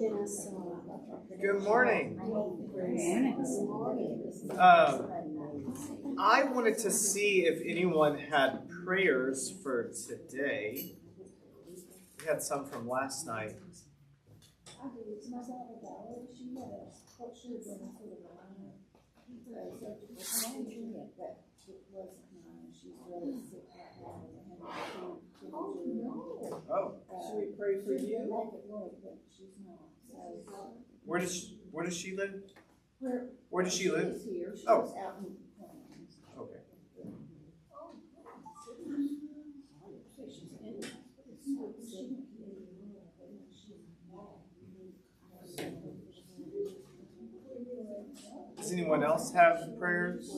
Good morning. I wanted to see if anyone had prayers for today. We had some from last night. Oh. Should we pray for you? Where does she live? Where does she live? Oh. Okay. Does anyone else have prayers?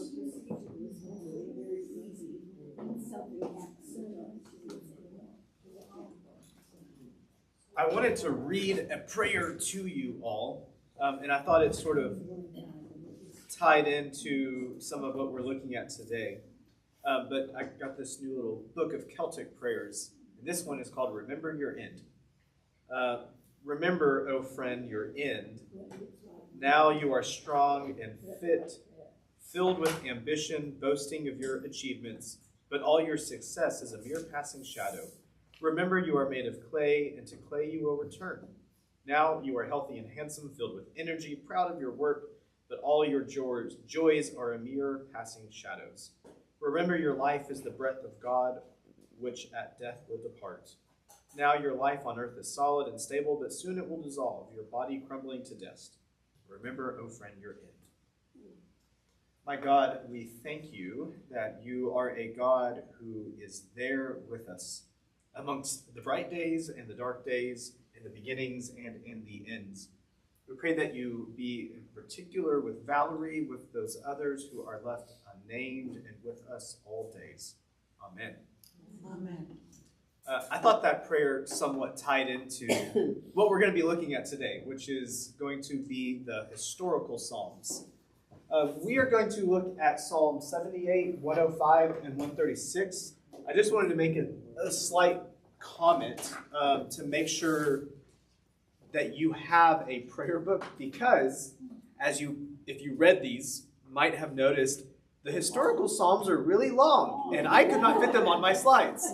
I wanted to read a prayer to you all, and I thought it sort of tied into some of what we're looking at today. But I got this new little book of Celtic prayers, and this one is called Remember Your End. Remember, O friend, your end. Now you are strong and fit, filled with ambition, boasting of your achievements, but all your success is a mere passing shadow. Remember you are made of clay, and to clay you will return. Now you are healthy and handsome, filled with energy, proud of your work, but all your joys are a mere passing shadows. Remember your life is the breath of God, which at death will depart. Now your life on earth is solid and stable, but soon it will dissolve, your body crumbling to dust. Remember, O friend, your end. My God, we thank you that you are a God who is there with us amongst the bright days and the dark days, in the beginnings and in the ends. We pray that you be in particular with Valerie, with those others who are left unnamed, and with us all days. Amen. Amen. I thought that prayer somewhat tied into what we're going to be looking at today, which is going to be the historical Psalms. We are going to look at Psalm 78, 105, and 136. I just wanted to make a slight comment to make sure that you have a prayer book, because if you read these, might have noticed the historical Psalms are really long, and I could not fit them on my slides.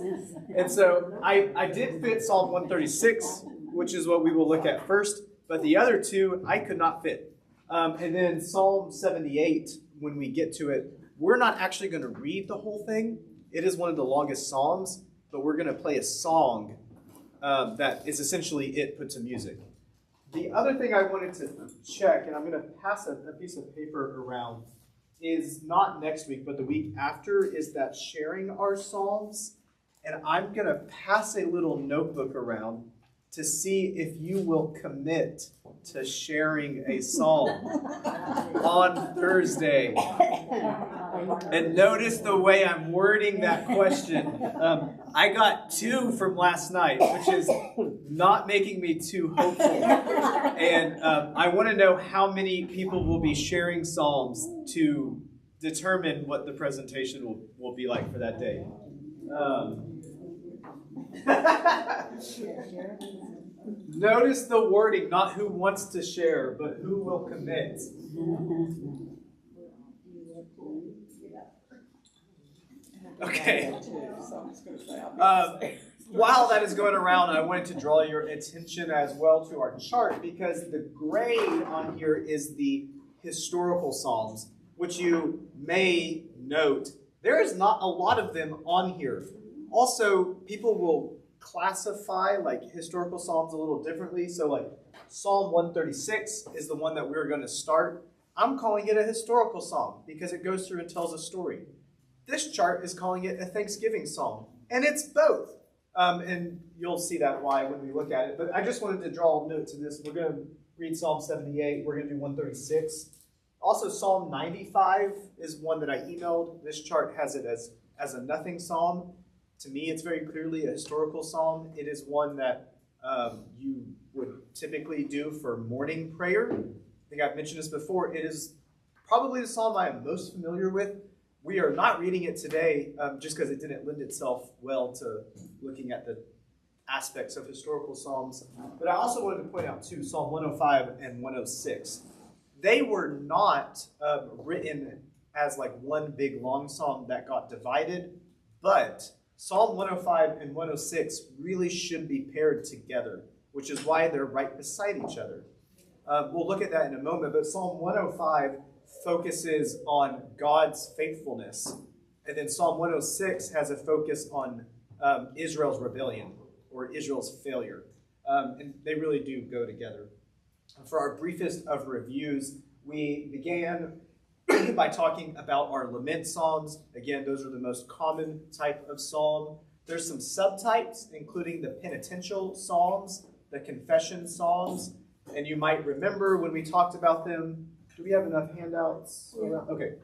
And so I did fit Psalm 136, which is what we will look at first, but the other two I could not fit. And then Psalm 78, when we get to it, we're not actually going to read the whole thing. It is one of the longest Psalms, but we're going to play a song that is essentially it put to music. The other thing I wanted to check, and I'm going to pass a piece of paper around, is not next week, but the week after, is that sharing our Psalms. And I'm going to pass a little notebook around to see if you will commit to sharing a psalm on Thursday. And notice the way I'm wording that question. I got 2 from last night, which is not making me too hopeful. And I want to know how many people will be sharing psalms to determine what the presentation will be like for that day. Notice the wording, not who wants to share, but who will commit. Okay. While that is going around, I wanted to draw your attention as well to our chart, because the gray on here is the historical Psalms, which you may note, there is not a lot of them on here. Also, people will classify like historical Psalms a little differently. So like Psalm 136 is the one that we're going to start. I'm calling it a historical Psalm because it goes through and tells a story. This chart is calling it a Thanksgiving Psalm, and it's both. And you'll see that why when we look at it. But I just wanted to draw a note to this. We're going to read Psalm 78. We're going to do 136. Also, Psalm 95 is one that I emailed. This chart has it as a nothing psalm. To me, it's very clearly a historical psalm. It is one that you would typically do for morning prayer. I think I've mentioned this before. It is probably the psalm I am most familiar with. We are not reading it today just because it didn't lend itself well to looking at the aspects of historical psalms. But I also wanted to point out too, Psalm 105 and 106. They were not written as like one big long psalm that got divided, but Psalm 105 and 106 really should be paired together, which is why they're right beside each other. We'll look at that in a moment, but Psalm 105 focuses on God's faithfulness, and then Psalm 106 has a focus on Israel's rebellion or Israel's failure, and they really do go together. For our briefest of reviews, we began by talking about our lament psalms. Again, those are the most common type of psalm. There's some subtypes, including the penitential psalms, the confession psalms, and you might remember when we talked about them. Do we have enough handouts? Okay.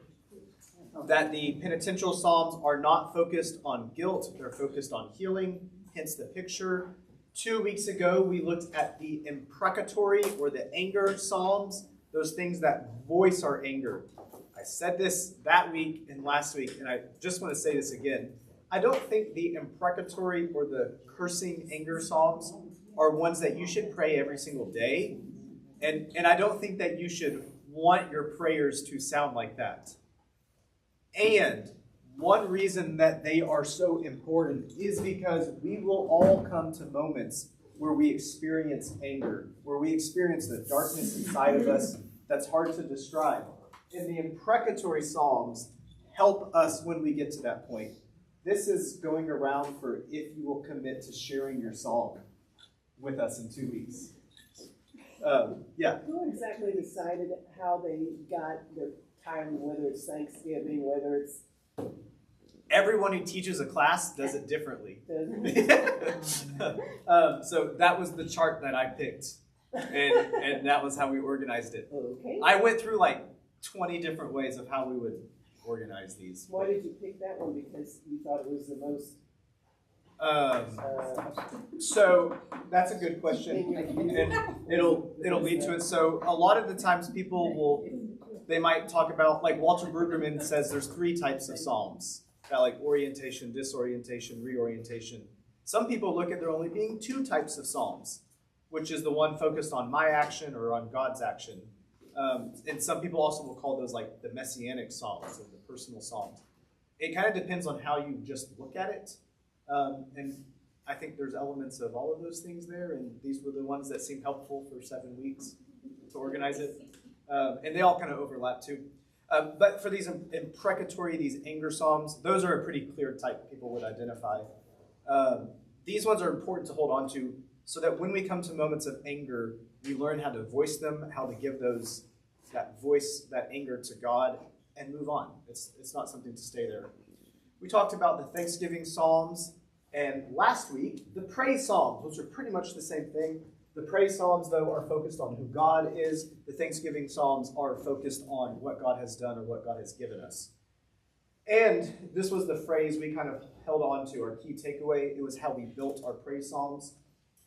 That the penitential psalms are not focused on guilt, they're focused on healing, hence the picture. 2 weeks ago, we looked at the imprecatory or the anger psalms, those things that voice our anger. I said this that week and last week, and I just want to say this again. I don't think the imprecatory or the cursing anger psalms are ones that you should pray every single day. And I don't think that you should want your prayers to sound like that. And one reason that they are so important is because we will all come to moments where we experience anger, where we experience the darkness inside of us that's hard to describe. And the imprecatory psalms help us when we get to that point. This is going around for if you will commit to sharing your psalm with us in 2 weeks. Yeah. Who exactly decided how they got their time, whether it's Thanksgiving, whether it's... Everyone who teaches a class does it differently. So that was the chart that I picked, and that was how we organized it. Okay. I went through like 20 different ways of how we would organize these. Why did you pick that one? Because you thought it was the most... So that's a good question, and it'll lead to it. So a lot of the times they might talk about, like Walter Brueggemann says, there's 3 types of psalms. That like orientation, disorientation, reorientation. Some people look at there only being 2 types of psalms, which is the one focused on my action or on God's action. And some people also will call those like the messianic psalms and the personal psalms. It kind of depends on how you just look at it. And I think there's elements of all of those things there, and these were the ones that seemed helpful for 7 weeks to organize it. And they all kind of overlap too. But for these imprecatory, these anger psalms, those are a pretty clear type people would identify. These ones are important to hold on to so that when we come to moments of anger, we learn how to voice them, how to give that anger to God, and move on. It's not something to stay there. We talked about the Thanksgiving Psalms, and last week, the praise Psalms, which are pretty much the same thing. The praise Psalms, though, are focused on who God is. The Thanksgiving Psalms are focused on what God has done or what God has given us. And this was the phrase we kind of held on to, our key takeaway. It was how we built our praise Psalms.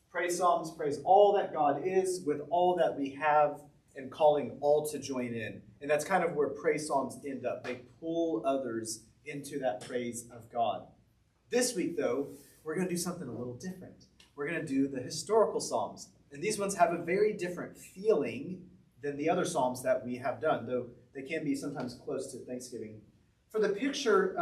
Praise Psalms praise all that God is with all that we have and calling all to join in. And that's kind of where praise Psalms end up. They pull others into that praise of God. This week, though, we're going to do something a little different. We're going to do the historical Psalms. And these ones have a very different feeling than the other Psalms that we have done, though they can be sometimes close to Thanksgiving. For the picture,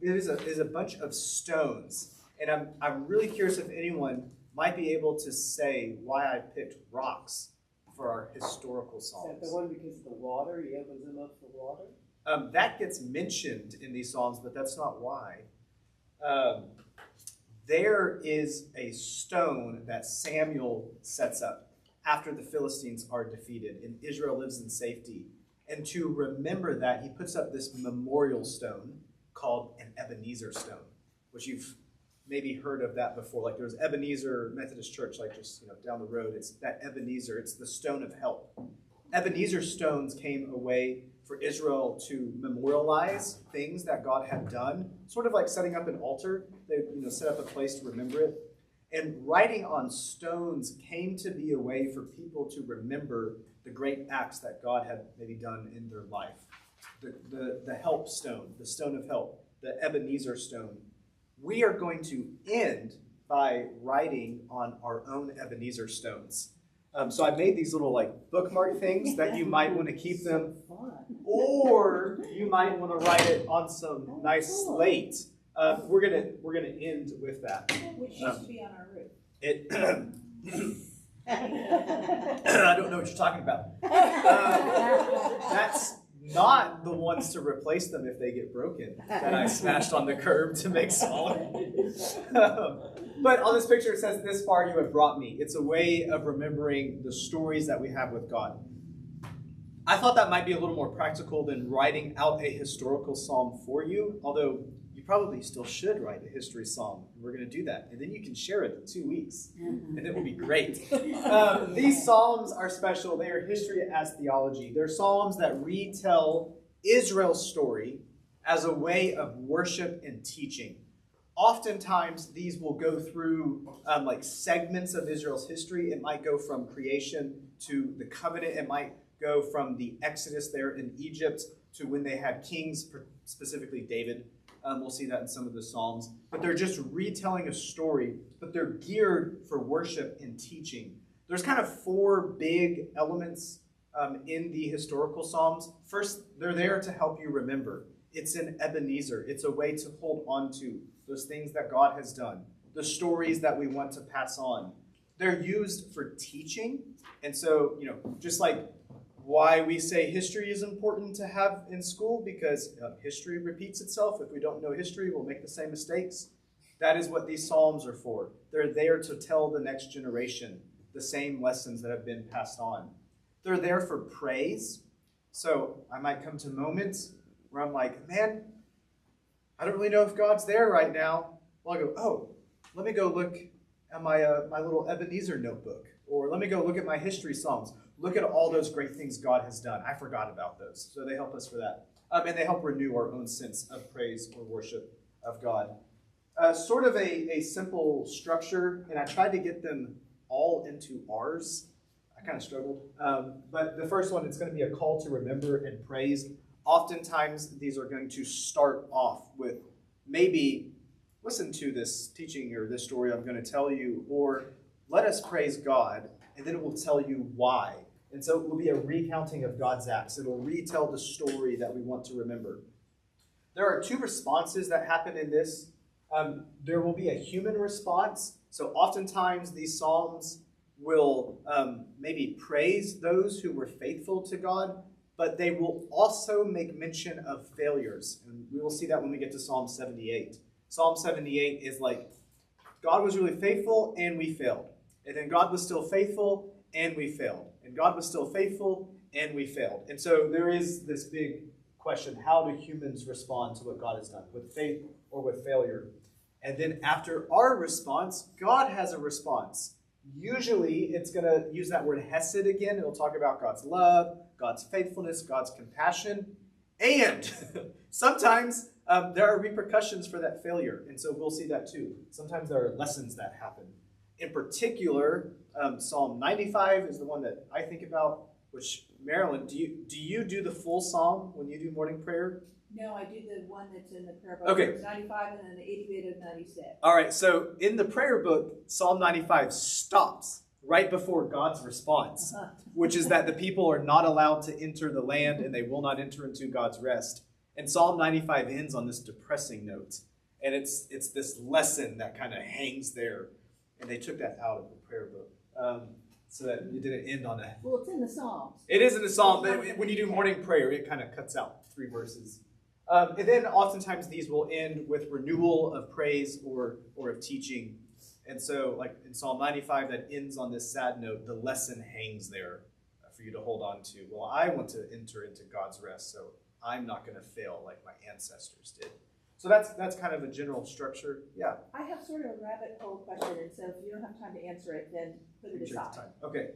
it is a bunch of stones. And I'm really curious if anyone might be able to say why I picked rocks for our historical Psalms. Is that the one because of the water? He opens them up for water? That gets mentioned in these Psalms, but that's not why. There is a stone that Samuel sets up after the Philistines are defeated and Israel lives in safety. And to remember that, he puts up this memorial stone called an Ebenezer stone, which you've maybe heard of that before. Like there's Ebenezer Methodist Church, like just down the road. It's that Ebenezer. It's the stone of help. Ebenezer stones came a way for Israel to memorialize things that God had done, sort of like setting up an altar. They set up a place to remember it. And writing on stones came to be a way for people to remember the great acts that God had maybe done in their life. The help stone, the stone of help, the Ebenezer stone. We are going to end by writing on our own Ebenezer stones. So I made these little like bookmark things that you might want to keep them, or you might want to write it on some nice slate. We're gonna end with that. Which used to be on our roof. It. I don't know what you're talking about. That's not the ones to replace them if they get broken that I smashed on the curb to make solid. But on this picture it says, "This far you have brought me." It's a way of remembering the stories that we have with God. I thought that might be a little more practical than writing out a historical psalm for you, although you probably still should write a history psalm. We're going to do that, and then you can share it in 2 weeks, and it will be great. These psalms are special. They are history as theology. They're psalms that retell Israel's story as a way of worship and teaching. Oftentimes, these will go through like segments of Israel's history. It might go from creation to the covenant. It might go from the Exodus there in Egypt to when they had kings, specifically David. We'll see that in some of the Psalms. But they're just retelling a story, but they're geared for worship and teaching. There's kind of 4 big elements in the historical Psalms. First, they're there to help you remember. It's an Ebenezer. It's a way to hold on to those things that God has done, the stories that we want to pass on. They're used for teaching. And so, just like why we say history is important to have in school, because history repeats itself. If we don't know history, we'll make the same mistakes. That is what these Psalms are for. They're there to tell the next generation the same lessons that have been passed on. They're there for praise. So I might come to moments where I'm like, man, I don't really know if God's there right now. Well, I go, oh, let me go look at my little Ebenezer notebook. Or let me go look at my history Psalms. Look at all those great things God has done. I forgot about those. So they help us for that. And they help renew our own sense of praise or worship of God. Sort of a simple structure, and I tried to get them all into ours. I kind of struggled. But the first one, it's going to be a call to remember and praise. Oftentimes, these are going to start off with maybe listen to this teaching or this story I'm going to tell you, or let us praise God, and then it will tell you why. And so it will be a recounting of God's acts. It will retell the story that we want to remember. There are 2 responses that happen in this. There will be a human response. So oftentimes these psalms will maybe praise those who were faithful to God, but they will also make mention of failures. And we will see that when we get to Psalm 78. Psalm 78 is like, God was really faithful and we failed. And then God was still faithful and we failed. And God was still faithful and we failed. And so there is this big question, how do humans respond to what God has done, with faith or with failure? And then after our response, God has a response. Usually it's going to use that word hesed again. It'll talk about God's love, God's faithfulness, God's compassion. And sometimes there are repercussions for that failure. And so we'll see that too. Sometimes there are lessons that happen. In particular, Psalm 95 is the one that I think about, which, Marilyn, do you do the full psalm when you do morning prayer? No, I do the one that's in the prayer book. Okay. It's 95 and then the 80 bit of 96. All right, so in the prayer book, Psalm 95 stops right before God's response, which is that the people are not allowed to enter the land and they will not enter into God's rest. And Psalm 95 ends on this depressing note. And it's this lesson that kind of hangs there. And they took that out of the prayer book so that it didn't end on that. Well, it's in the Psalms. It is in the Psalm, but when you do morning prayer, it kind of cuts out 3 verses. And then oftentimes these will end with renewal of praise or of teaching. And so like in Psalm 95 that ends on this sad note, the lesson hangs there for you to hold on to. Well, I want to enter into God's rest, so I'm not going to fail like my ancestors did. So that's kind of a general structure. Yeah. I have sort of a rabbit hole question, and so if you don't have time to answer it, then put it aside. Okay.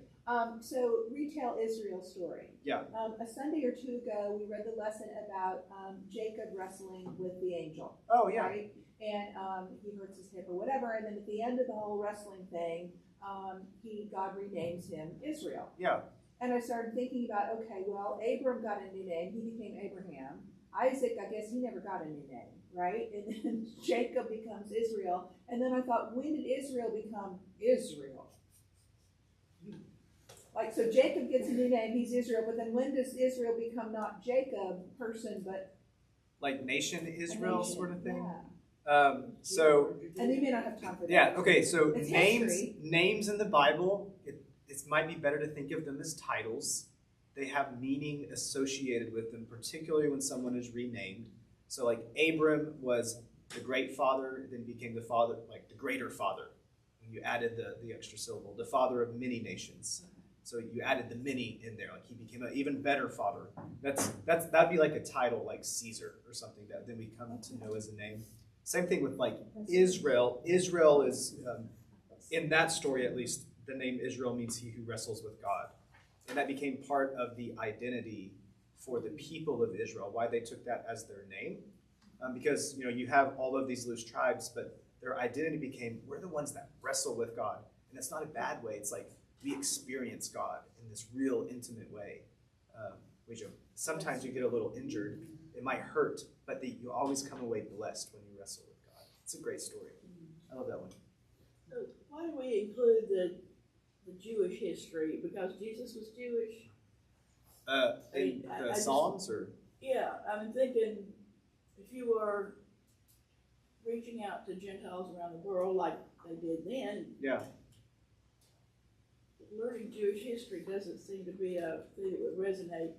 So retell Israel's story. Yeah. A Sunday or 2 ago, we read the lesson about Jacob wrestling with the angel. Oh, yeah. Right? And he hurts his hip or whatever, and then at the end of the whole wrestling thing, God renames him Israel. Yeah. And I started thinking about, okay, well, Abram got a new name. He became Abraham. Isaac, I guess he never got a new name, right? And then Jacob becomes Israel. And then I thought, when did Israel become Israel? Like, so Jacob gets a new name, he's Israel, but then when does Israel become not Jacob, person, but Like nation a Israel nation? sort of thing. Yeah. So And you may not have time for that. yeah, okay. So It's names history. names in the Bible, it might be better to think of them as titles. They have meaning associated with them, particularly when someone is renamed. So like Abram was the great father, then became the father, like the greater father. When you added the extra syllable, the father of many nations. So you added the many in there, like he became an even better father. That'd be like a title like Caesar or something that then we come to know as a name. Same thing with like Israel. Israel is, in that story at least, the name Israel means he who wrestles with God. And that became part of the identity for the people of Israel, why they took that as their name. Because you have all of these loose tribes, but their identity became, we're the ones that wrestle with God. And it's not a bad way. It's like we experience God in this real intimate way. Sometimes you get a little injured. It might hurt, but you always come away blessed when you wrestle with God. It's a great story. I love that one. So why do we include the Jewish history? Because Jesus was Jewish? In I the just- Psalms or? Yeah, I'm thinking if you were reaching out to Gentiles around the world like they did then, Yeah. learning Jewish history doesn't seem to be a thing that would resonate.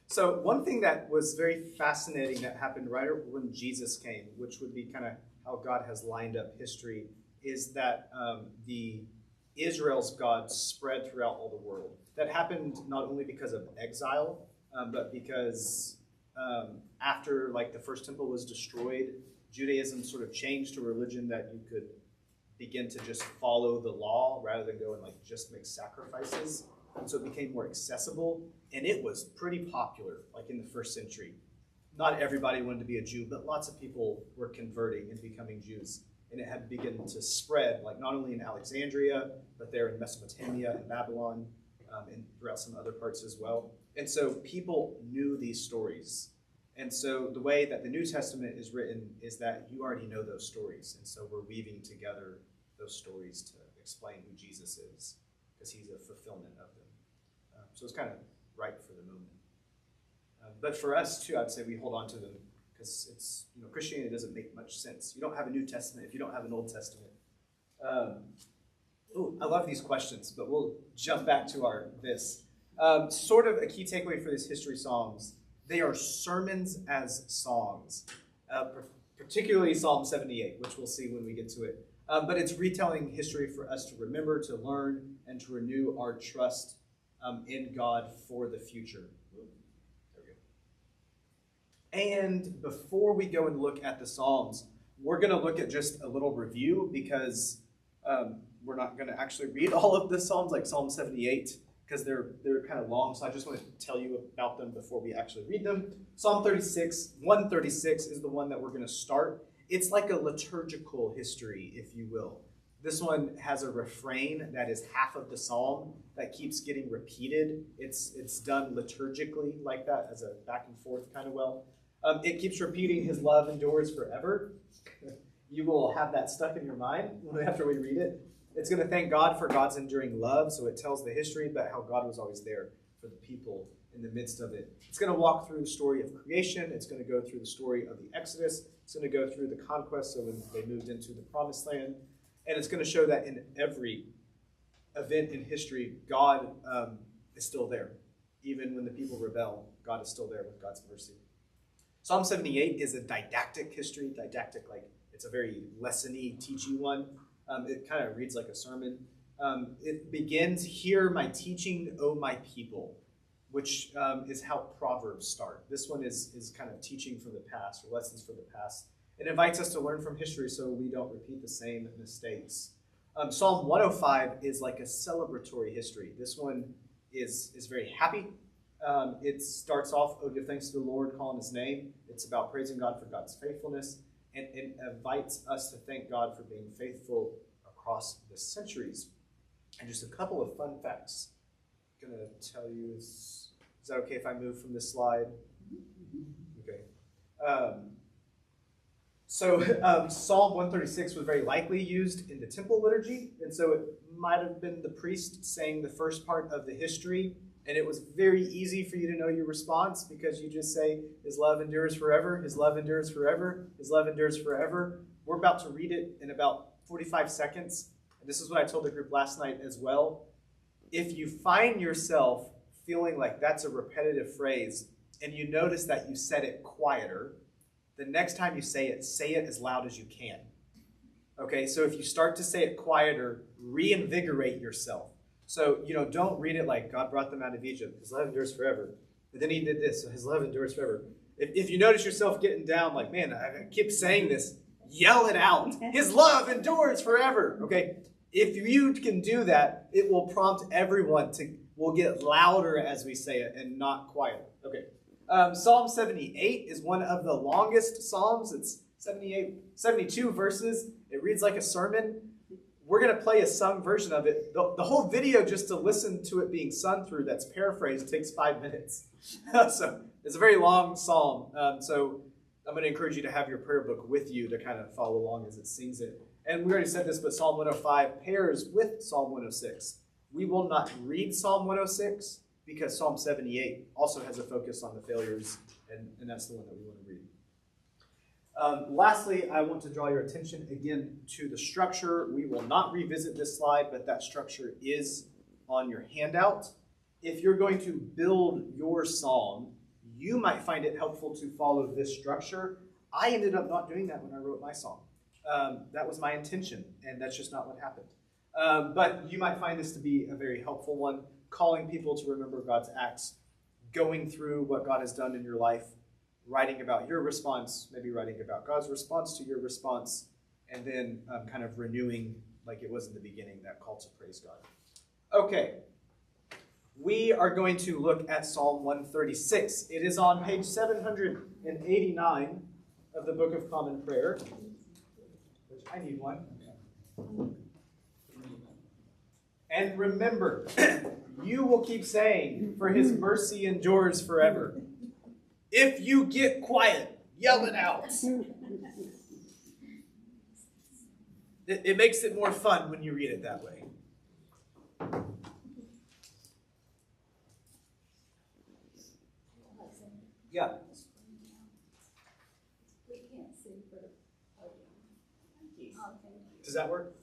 So one thing that was very fascinating that happened right when Jesus came, which would be kind of how God has lined up history, is that the Israel's God spread throughout all the world. That happened not only because of exile, but because after like the first temple was destroyed, Judaism sort of changed to a religion that you could begin to just follow the law rather than go and like just make sacrifices. And so it became more accessible, and it was pretty popular like in the first century. Not everybody wanted to be a Jew, but lots of people were converting and becoming Jews. And it had begun to spread, like not only in Alexandria, but there in Mesopotamia and Babylon, and throughout some other parts as well. And so people knew these stories. And so the way that the New Testament is written is that you already know those stories. And so we're weaving together those stories to explain who Jesus is, because he's a fulfillment of them. So it's kind of ripe for the moment. But for us too, I'd say we hold on to them because it's, Christianity doesn't make much sense. You don't have a New Testament if you don't have an Old Testament. I love these questions, but we'll jump back to this. Sort of a key takeaway for these history songs. They are sermons as songs, particularly Psalm 78, which we'll see when we get to it. But it's retelling history for us to remember, to learn, and to renew our trust in God for the future. There we go. And before we go and look at the Psalms, we're going to look at just a little review because we're not going to actually read all of the Psalms, like Psalm 78, because they're kind of long, so I just want to tell you about them before we actually read them. Psalm 136 is the one that we're going to start. It's like a liturgical history, if you will. This one has a refrain that is half of the psalm that keeps getting repeated. It's done liturgically like that, as a back and forth kind of well. It keeps repeating, his love endures forever. You will have that stuck in your mind after we read it. It's going to thank God for God's enduring love, so it tells the history about how God was always there for the people in the midst of it. It's going to walk through the story of creation. It's going to go through the story of the Exodus. It's going to go through the conquest, so when they moved into the Promised Land. And it's going to show that in every event in history, God is still there. Even when the people rebel, God is still there with God's mercy. Psalm 78 is a didactic history. Didactic, like it's a very lesson-y, teachy one. It kind of reads like a sermon. It begins, "Hear my teaching, O my people," which is how Proverbs start. This one is kind of teaching from the past, or lessons from the past. It invites us to learn from history so we don't repeat the same mistakes. Psalm 105 is like a celebratory history. This one is very happy. It starts off, "Oh, give thanks to the Lord, call on his name." It's about praising God for God's faithfulness. And it invites us to thank God for being faithful across the centuries. And just a couple of fun facts I'm going to tell you. Is that okay if I move from this slide? Okay. Psalm 136 was very likely used in the temple liturgy, and so it might have been the priest saying the first part of the history, and it was very easy for you to know your response because you just say, His love endures forever, His love endures forever, His love endures forever. We're about to read it in about 45 seconds, and this is what I told the group last night as well. If you find yourself feeling like that's a repetitive phrase, and you notice that you said it quieter, the next time you say it as loud as you can. Okay, so if you start to say it quieter, reinvigorate yourself. So, don't read it like God brought them out of Egypt. His love endures forever. But then he did this, so his love endures forever. If you notice yourself getting down like, man, I keep saying this, yell it out. His love endures forever. Okay, if you can do that, it will prompt everyone will get louder as we say it and not quieter. Okay. Psalm 78 is one of the longest psalms. It's 72 verses. It reads like a sermon. We're going to play a sung version of it. The whole video, just to listen to it being sung through, that's paraphrased, takes 5 minutes. So it's a very long psalm. So I'm going to encourage you to have your prayer book with you to kind of follow along as it sings it. And we already said this, but Psalm 105 pairs with Psalm 106. We will not read Psalm 106 because Psalm 78 also has a focus on the failures, and that's the one that we want to read. Lastly, I want to draw your attention again to the structure. We will not revisit this slide, but that structure is on your handout. If you're going to build your psalm, you might find it helpful to follow this structure. I ended up not doing that when I wrote my psalm. That was my intention, and that's just not what happened. But you might find this to be a very helpful one, calling people to remember God's acts, going through what God has done in your life, writing about your response, maybe writing about God's response to your response, and then kind of renewing, like it was in the beginning, that call to praise God. Okay, we are going to look at Psalm 136. It is on page 789 of the Book of Common Prayer, which I need one. And remember, you will keep saying, for his mercy endures forever. If you get quiet, yell it out. It makes it more fun when you read it that way. Yeah. We can't see for the podium. Does that work?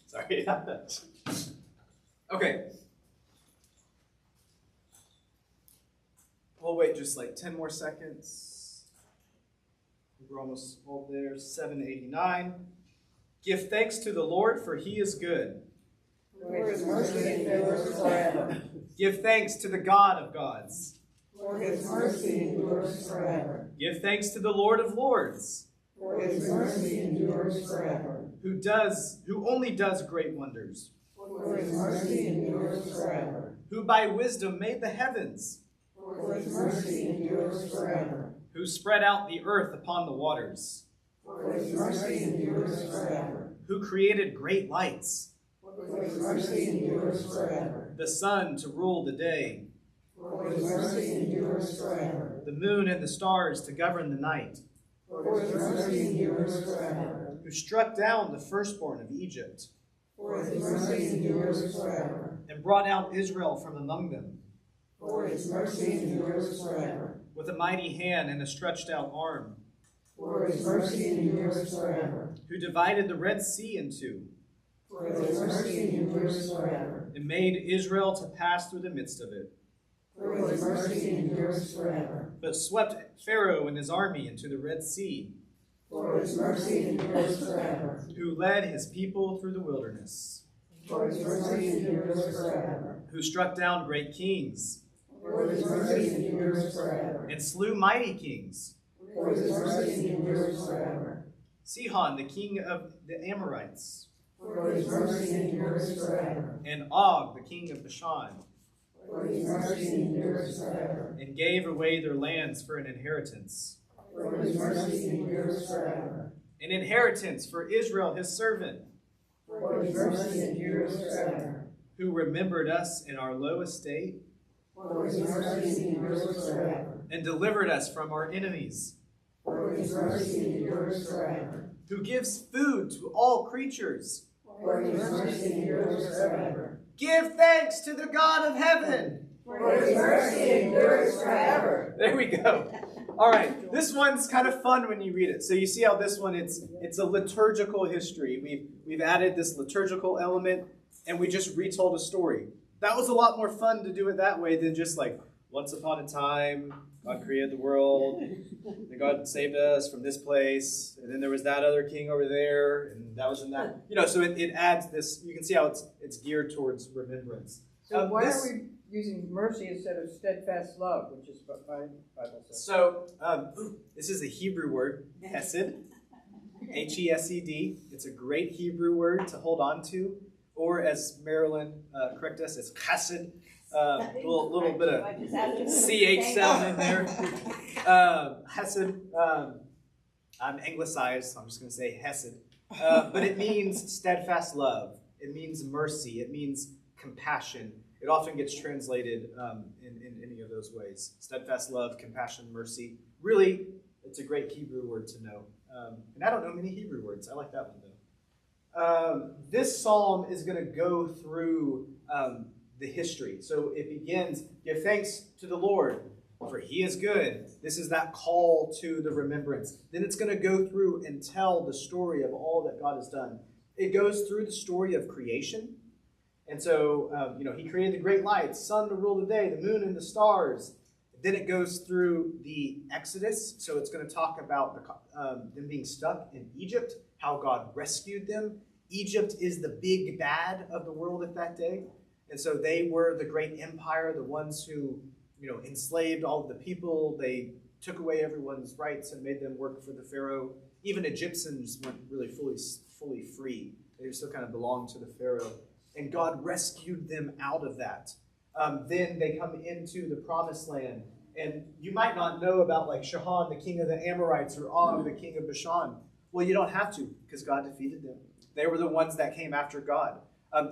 Sorry. Okay. We'll wait just like 10 more seconds. We're almost all there. 789. Give thanks to the Lord, for he is good. For his mercy endures forever. Give thanks to the God of gods. For his mercy endures forever. Give thanks to the Lord of lords. For his mercy endures forever. Who only does great wonders. For his mercy endures forever. Who by wisdom made the heavens. For his mercy endures forever. Who spread out the earth upon the waters. For his mercy endures forever. Who created great lights. For his mercy endures forever. The sun to rule the day. For his mercy endures forever. The moon and the stars to govern the night. For his mercy endures forever. Who struck down the firstborn of Egypt. For his mercy endures forever. And brought out Israel from among them. For his mercy endures forever. With a mighty hand and a stretched out arm. For his mercy endures forever. Who divided the Red Sea in two. For his mercy endures forever. And made Israel to pass through the midst of it. For his mercy endures forever. But swept Pharaoh and his army into the Red Sea. For his mercy endures forever. Who led his people through the wilderness. For his mercy endures forever. Who struck down great kings. For his mercy endures forever. And slew mighty kings. For his mercy endures forever. Sihon, the king of the Amorites. For his mercy endures forever. And Og, the king of Bashan. For his mercy endures forever. And gave away their lands for an inheritance. For his mercy endures forever. An inheritance for Israel, his servant. For his mercy endures forever. Who remembered us in our low estate. For his mercy endures forever. And delivered us from our enemies. For his mercy endures forever. Who gives food to all creatures. For his mercy endures forever. Give thanks to the God of heaven. For his mercy endures forever. There we go. All right, this one's kind of fun when you read it. So you see how this one, it's a liturgical history. We've added this liturgical element, and we just retold a story. That was a lot more fun to do it that way than just like, once upon a time, God created the world, and God saved us from this place, and then there was that other king over there, and that was in that. So it adds this. You can see how it's geared towards remembrance. So why are we using mercy instead of steadfast love, which is what my Bible says? So this is a Hebrew word, hesed, H-E-S-E-D. It's a great Hebrew word to hold on to, or as Marilyn corrected us, it's chesed. Little bit of CH sound in there. Hesed. I'm anglicized, so I'm just going to say hesed. But it means steadfast love. It means mercy. It means compassion. It often gets translated in any of those ways. Steadfast love, compassion, mercy. Really, it's a great Hebrew word to know. And I don't know many Hebrew words. I like that one, though. This psalm is going to go through the history. So it begins, give thanks to the Lord, for he is good. This is that call to the remembrance. Then it's going to go through and tell the story of all that God has done. It goes through the story of creation. And so, he created the great lights, sun to rule the day, the moon and the stars. Then it goes through the Exodus. So it's going to talk about them being stuck in Egypt, how God rescued them. Egypt is the big bad of the world at that day. And so they were the great empire, the ones who, enslaved all of the people. They took away everyone's rights and made them work for the Pharaoh. Even Egyptians weren't really fully free. They still kind of belonged to the Pharaoh. And God rescued them out of that. Then they come into the promised land. And you might not know about like Sihon, the king of the Amorites, or Og, the king of Bashan. Well, you don't have to, because God defeated them. They were the ones that came after God.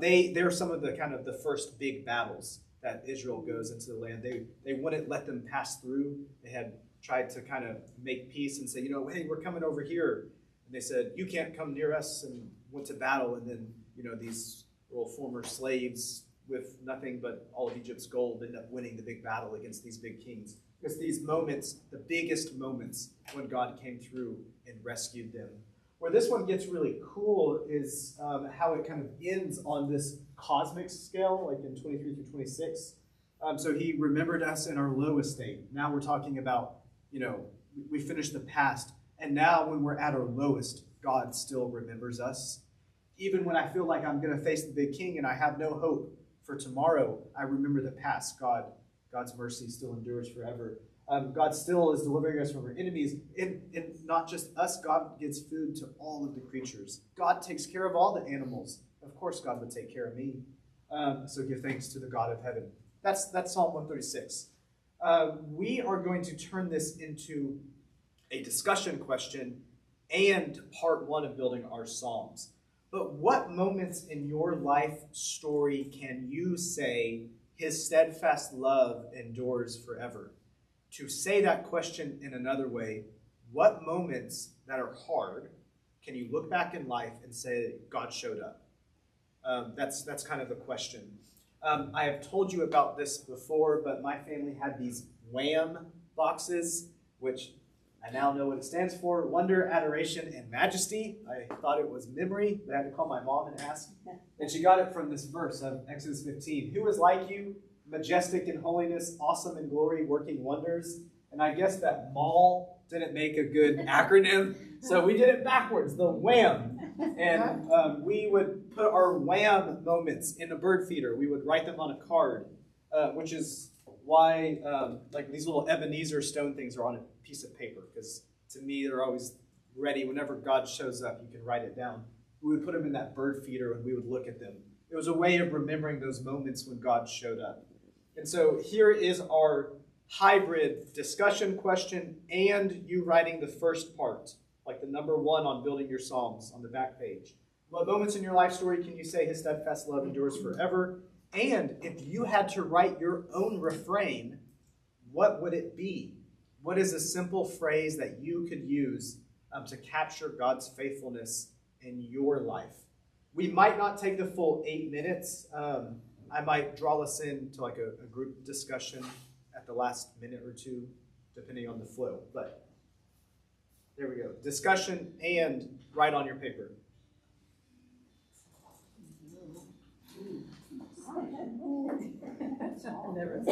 They're some of the first big battles that Israel goes into the land. They wouldn't let them pass through. They had tried to kind of make peace and say, hey, we're coming over here. And they said, you can't come near us, and went to battle. And then, these little former slaves with nothing but all of Egypt's gold ended up winning the big battle against these big kings. Because these moments, the biggest moments when God came through and rescued them. Where this one gets really cool is how it kind of ends on this cosmic scale, like in 23 through 26. So he remembered us in our low estate. Now we're talking about, we finished the past. And now when we're at our lowest, God still remembers us. Even when I feel like I'm going to face the big king and I have no hope for tomorrow, I remember the past. God's mercy still endures forever. God still is delivering us from our enemies. And not just us, God gives food to all of the creatures. God takes care of all the animals. Of course, God would take care of me. So give thanks to the God of heaven. That's Psalm 136. We are going to turn this into a discussion question and part one of building our Psalms. But what moments in your life story can you say his steadfast love endures forever? To say that question in another way, what moments that are hard can you look back in life and say God showed up? That's kind of the question. I have told you about this before, but my family had these WHAM boxes, which I now know what it stands for: Wonder, Adoration, and Majesty. I thought it was memory, but I had to call my mom and ask. And she got it from this verse of Exodus 15. Who is like you, majestic in holiness, awesome in glory, working wonders? And I guess that MAL didn't make a good acronym, so we did it backwards, the WHAM. And we would put our WHAM moments in a bird feeder. We would write them on a card, which is why like these little Ebenezer stone things are on a piece of paper, because to me they're always ready. Whenever God shows up, you can write it down. We would put them in that bird feeder and we would look at them. It was a way of remembering those moments when God showed up. And so here is our hybrid discussion question and you writing the first part, like the number one on building your Psalms on the back page. What moments in your life story can you say his steadfast love endures forever? And if you had to write your own refrain, what would it be? What is a simple phrase that you could use to capture God's faithfulness in your life? We might not take the full 8 minutes. I might draw us into like a group discussion at the last minute or two, depending on the flow. But there we go. Discussion and write on your paper. Never.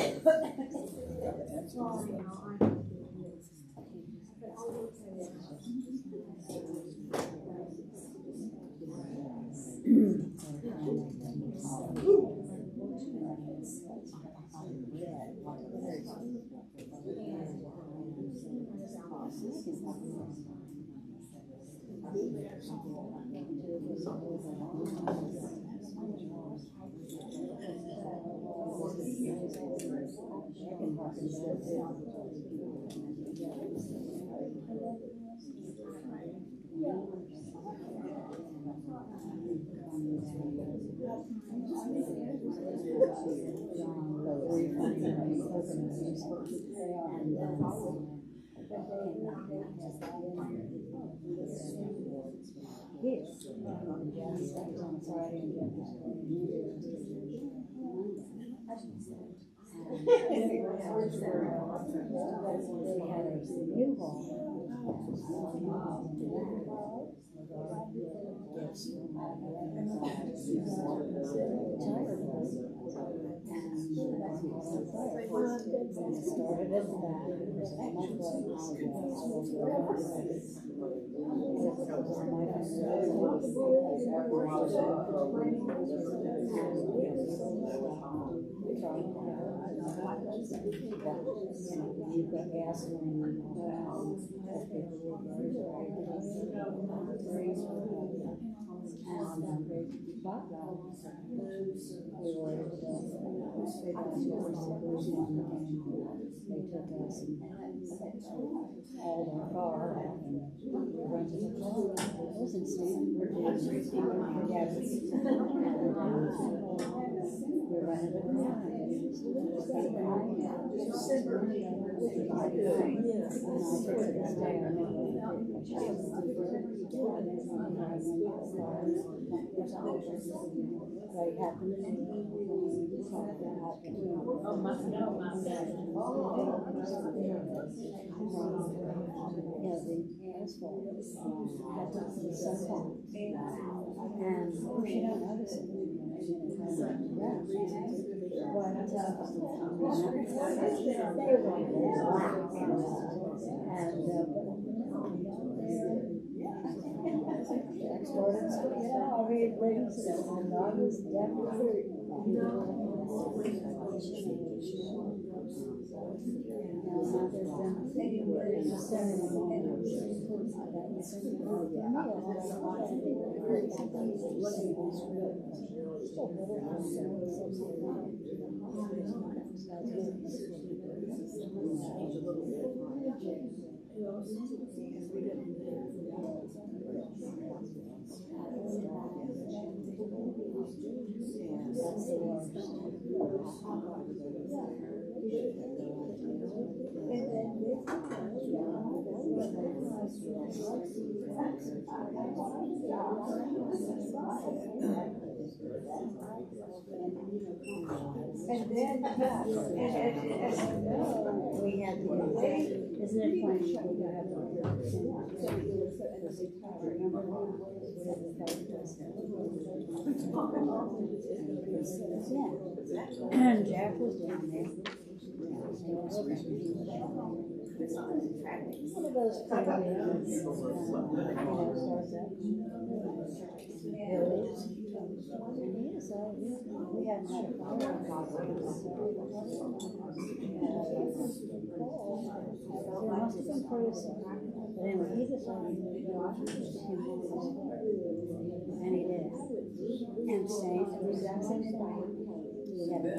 And then, We had to, isn't it funny, when you have and Jack was down there. One of those kind of starts up village. And so we hadn't had a fire. There must have been person. But anyway, he decided to go out and he did. And staying at the exact same spot. We had a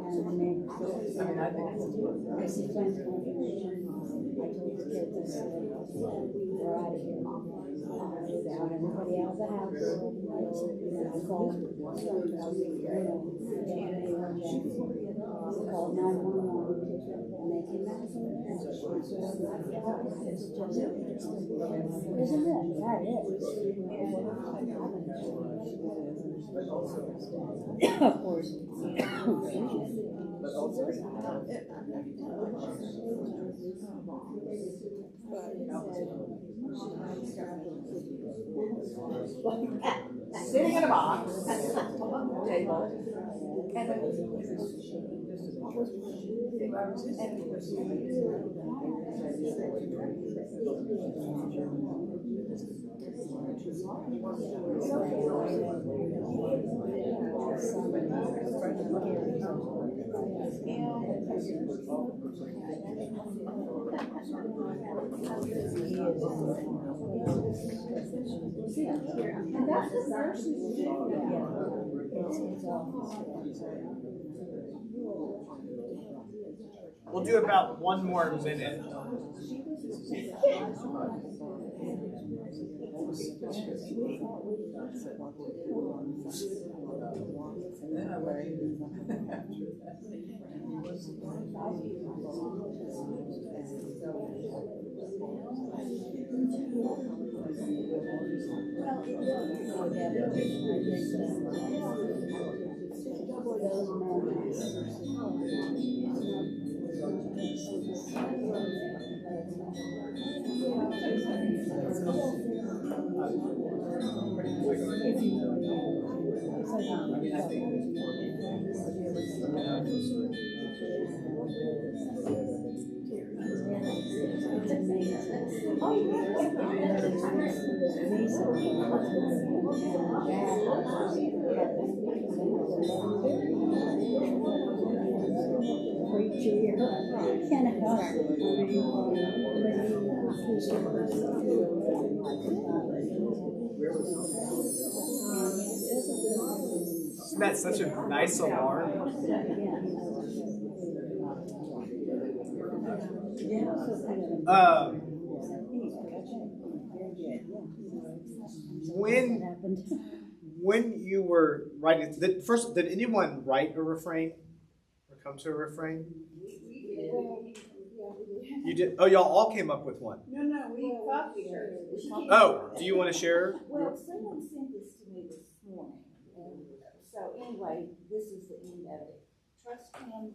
and the neighbors. I see friends going to I told the kids, I said, we're out of here. Got everybody out of the house. I called. Called 911 and they came out. Isn't it? That is. Of course. Sitting in a box on the table. And We'll do about one more minute. Isn't that such a nice alarm? When you were writing, first, did anyone write a refrain or come to a refrain? You did. Oh, y'all all came up with one. No, we copied her. Oh, do you want to share? Well, someone sent this to me this morning, and so anyway, this is the end of it. Trust him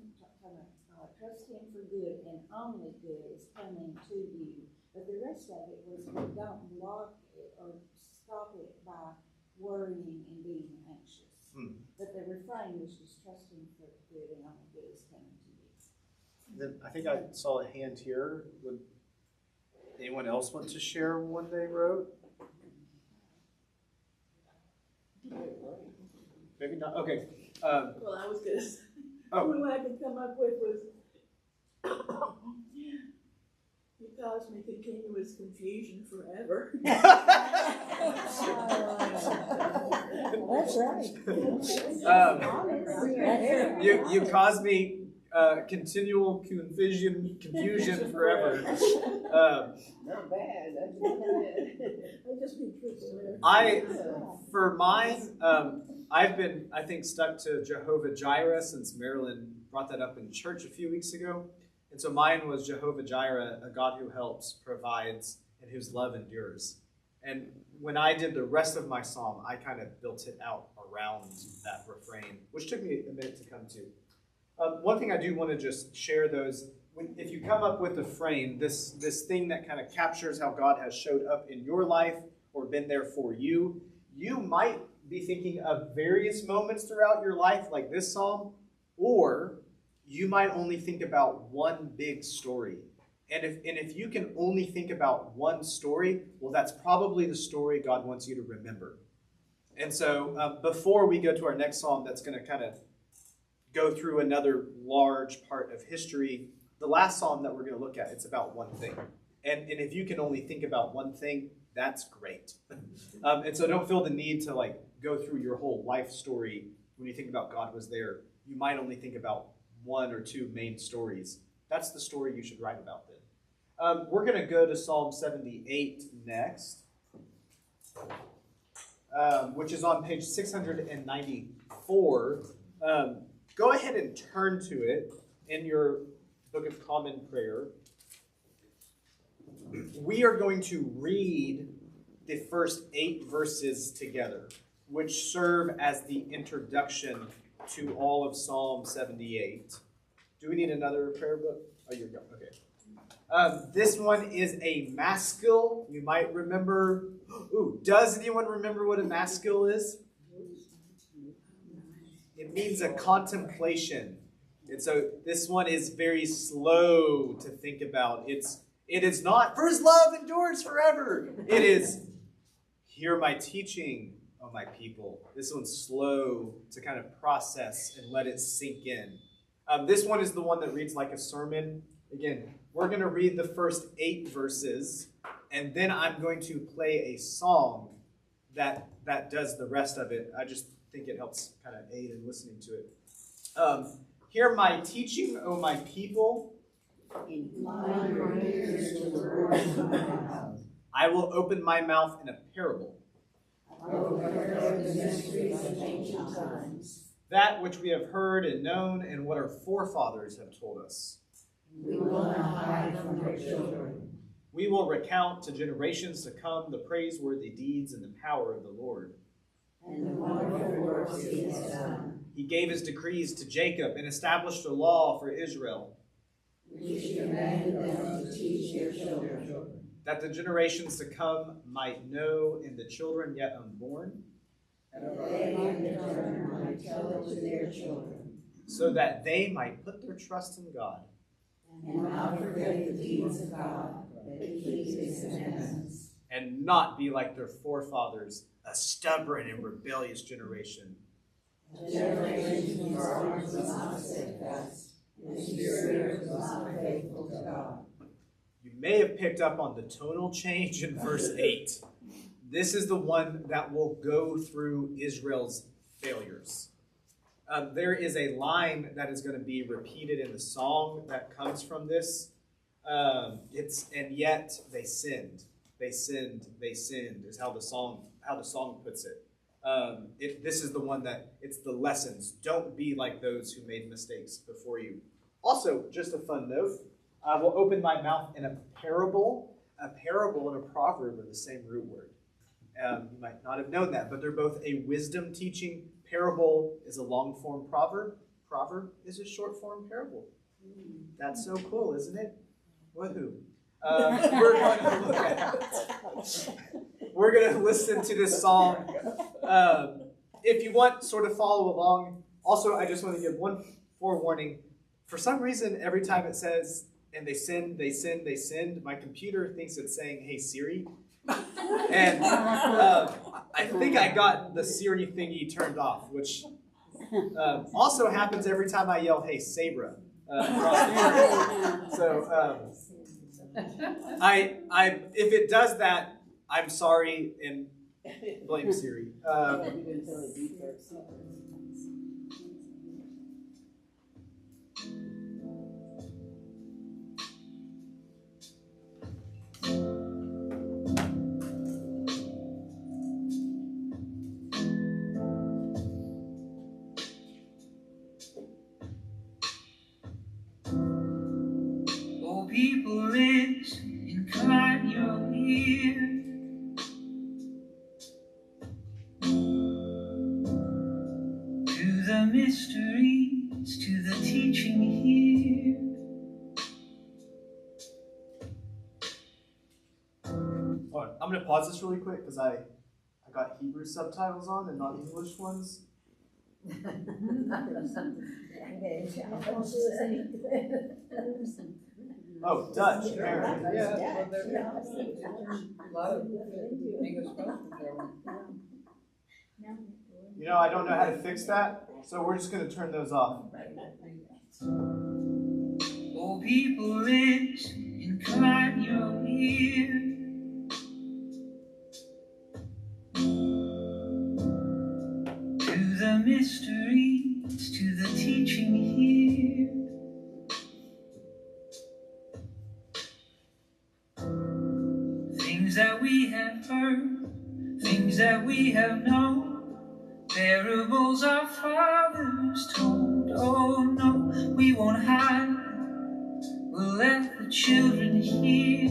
for good, and only good is coming to you. But the rest of it was, don't block it or stop it by worrying and being anxious. But the refrain was just trust him for good, and only good is coming to you. Then I think I saw a hand here. Would anyone else want to share one they wrote? Maybe not. Okay. Well, I was gonna say, what I could come up with was, you caused me continuous confusion forever. That's right. You caused me continual confusion forever. Not bad. I'll just be truthful. For mine, I've been, I think, stuck to Jehovah Jireh since Marilyn brought that up in church a few weeks ago. And so mine was Jehovah Jireh, a God who helps, provides, and whose love endures. And when I did the rest of my psalm, I kind of built it out around that refrain, which took me a minute to come to. One thing I do want to just share, though, is if you come up with a frame, this thing that kind of captures how God has showed up in your life or been there for you, you might be thinking of various moments throughout your life, like this psalm, or you might only think about one big story. And if you can only think about one story, well, that's probably the story God wants you to remember. And so before we go to our next psalm that's going to kind of go through another large part of history, the last psalm that we're going to look at, it's about one thing. And if you can only think about one thing, that's great. And so don't feel the need to go through your whole life story when you think about God was there. You might only think about one or two main stories. That's the story you should write about then. We're going to go to Psalm 78 next, which is on page 693. 4. Go ahead and turn to it in your Book of Common Prayer. We are going to read the first 8 verses together, which serve as the introduction to all of Psalm 78. Do we need another prayer book? Oh, you're good. Okay. This one is a maskil. You might remember. Ooh, does anyone remember what a maskil is? It means a contemplation. And so this one is very slow to think about. It is not, for his love endures forever. It is, hear my teaching, O my people. This one's slow to kind of process and let it sink in. This one is the one that reads like a sermon. Again, we're going to read the first 8 verses, and then I'm going to play a song that does the rest of it. I just think it helps kind of aid in listening to it. Hear my teaching, O my people. I will open my mouth in a parable. That which we have heard and known, and what our forefathers have told us. We will not hide from their children. We will recount to generations to come the praiseworthy deeds and the power of the Lord. And the wonderful works he has done. He gave his decrees to Jacob and established a law for Israel. Which he commanded them to teach their children. That the generations to come might know, and the children yet unborn. And they in turn might tell it to their children. So that they might put their trust in God. And not forget the deeds of God, but keep his commandments. And not be like their forefathers, a stubborn and rebellious generation. A generation whose heart was not steadfast, and whose spirit was not faithful to God. You may have picked up on the tonal change in verse 8. This is the one that will go through Israel's failures. There is a line that is going to be repeated in the song that comes from this. And yet they sinned. They sinned. They sinned is how the song puts it. This is the one that it's the lessons. Don't be like those who made mistakes before you. Also, just a fun note, I will open my mouth in a parable. A parable and a proverb are the same root word. You might not have known that, but they're both a wisdom teaching. Parable is a long-form proverb. Proverb is a short-form parable. That's so cool, isn't it? Woohoo. We're going to listen to this song. If you want, sort of follow along. Also, I just want to give one forewarning. For some reason, every time it says, and they sinned, they sinned, they sinned, my computer thinks it's saying, hey, Siri. And I think I got the Siri thingy turned off, which also happens every time I yell, hey, Sabra. So if it does that, I'm sorry and blame Siri. People listen, incline your ear to the mysteries, to the teaching here. I'm going to pause this really quick because I got Hebrew subtitles on and not English ones. Oh, Dutch, apparently. Yeah, well, there's a lot of English questions there. You know, I don't know how to fix that, so we're just going to turn those off. Oh, people listen, incline your ear to the mysteries, to the teaching here. Things that we have heard, things that we have known, parables our fathers told. Oh no, we won't hide. We'll let the children hear.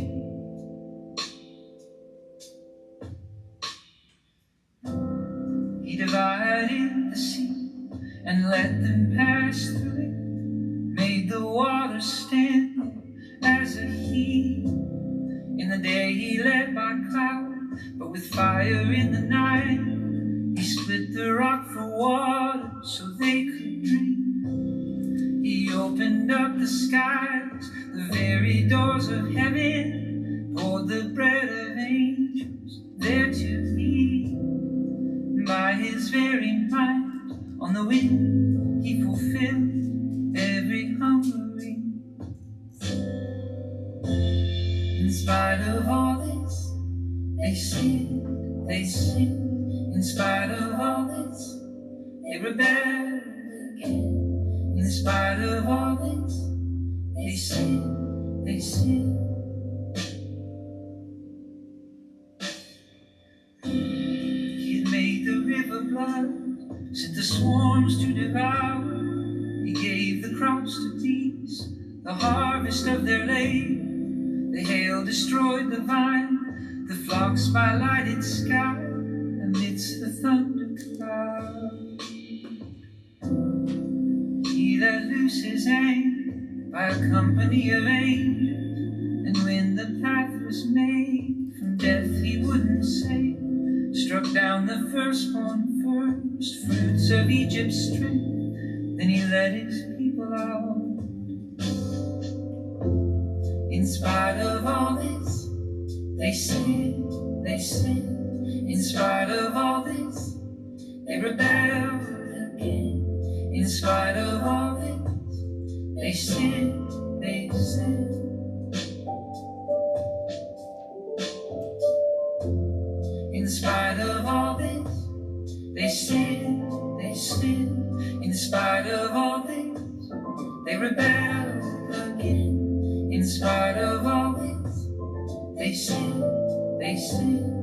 He divided the sea and let them pass through it, made the water stand as a heat. In the day he led by cloud, but with fire in the night. He split the rock for water so they could drink. He opened up the skies, the very doors of heaven, poured the bread of angels there to eat. By his very might, on the wind, he fulfilled every hungering. In spite of all this, they sinned, they sinned. In spite of all this, they rebelled again. In spite of all this, they sinned, they sinned. He had made the river blood, sent the swarms to devour. He gave the crops to beasts, the harvest of their labor. The hail destroyed the vine, the flocks by lighted sky, amidst the thunder cloud. He let loose his anger by a company of angels, and when the path was made, from death he wouldn't save. Struck down the firstborn first fruits of Egypt's strength, then he led his people out. In spite of all this, they sinned, they sinned. In spite of all this, they rebelled again. In spite of all this, they sinned, they sinned. In spite of all this, they sinned, they sinned. In spite of all this, they rebelled again. In spite of all this, they sinned, they sinned.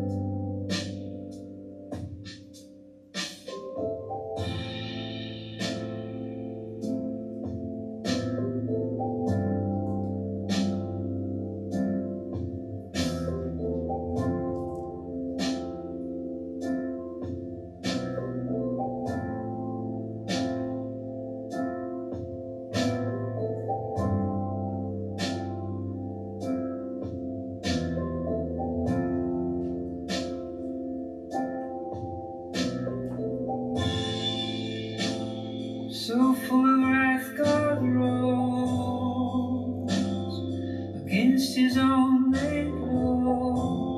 So full of wrath God rose against his own laid law.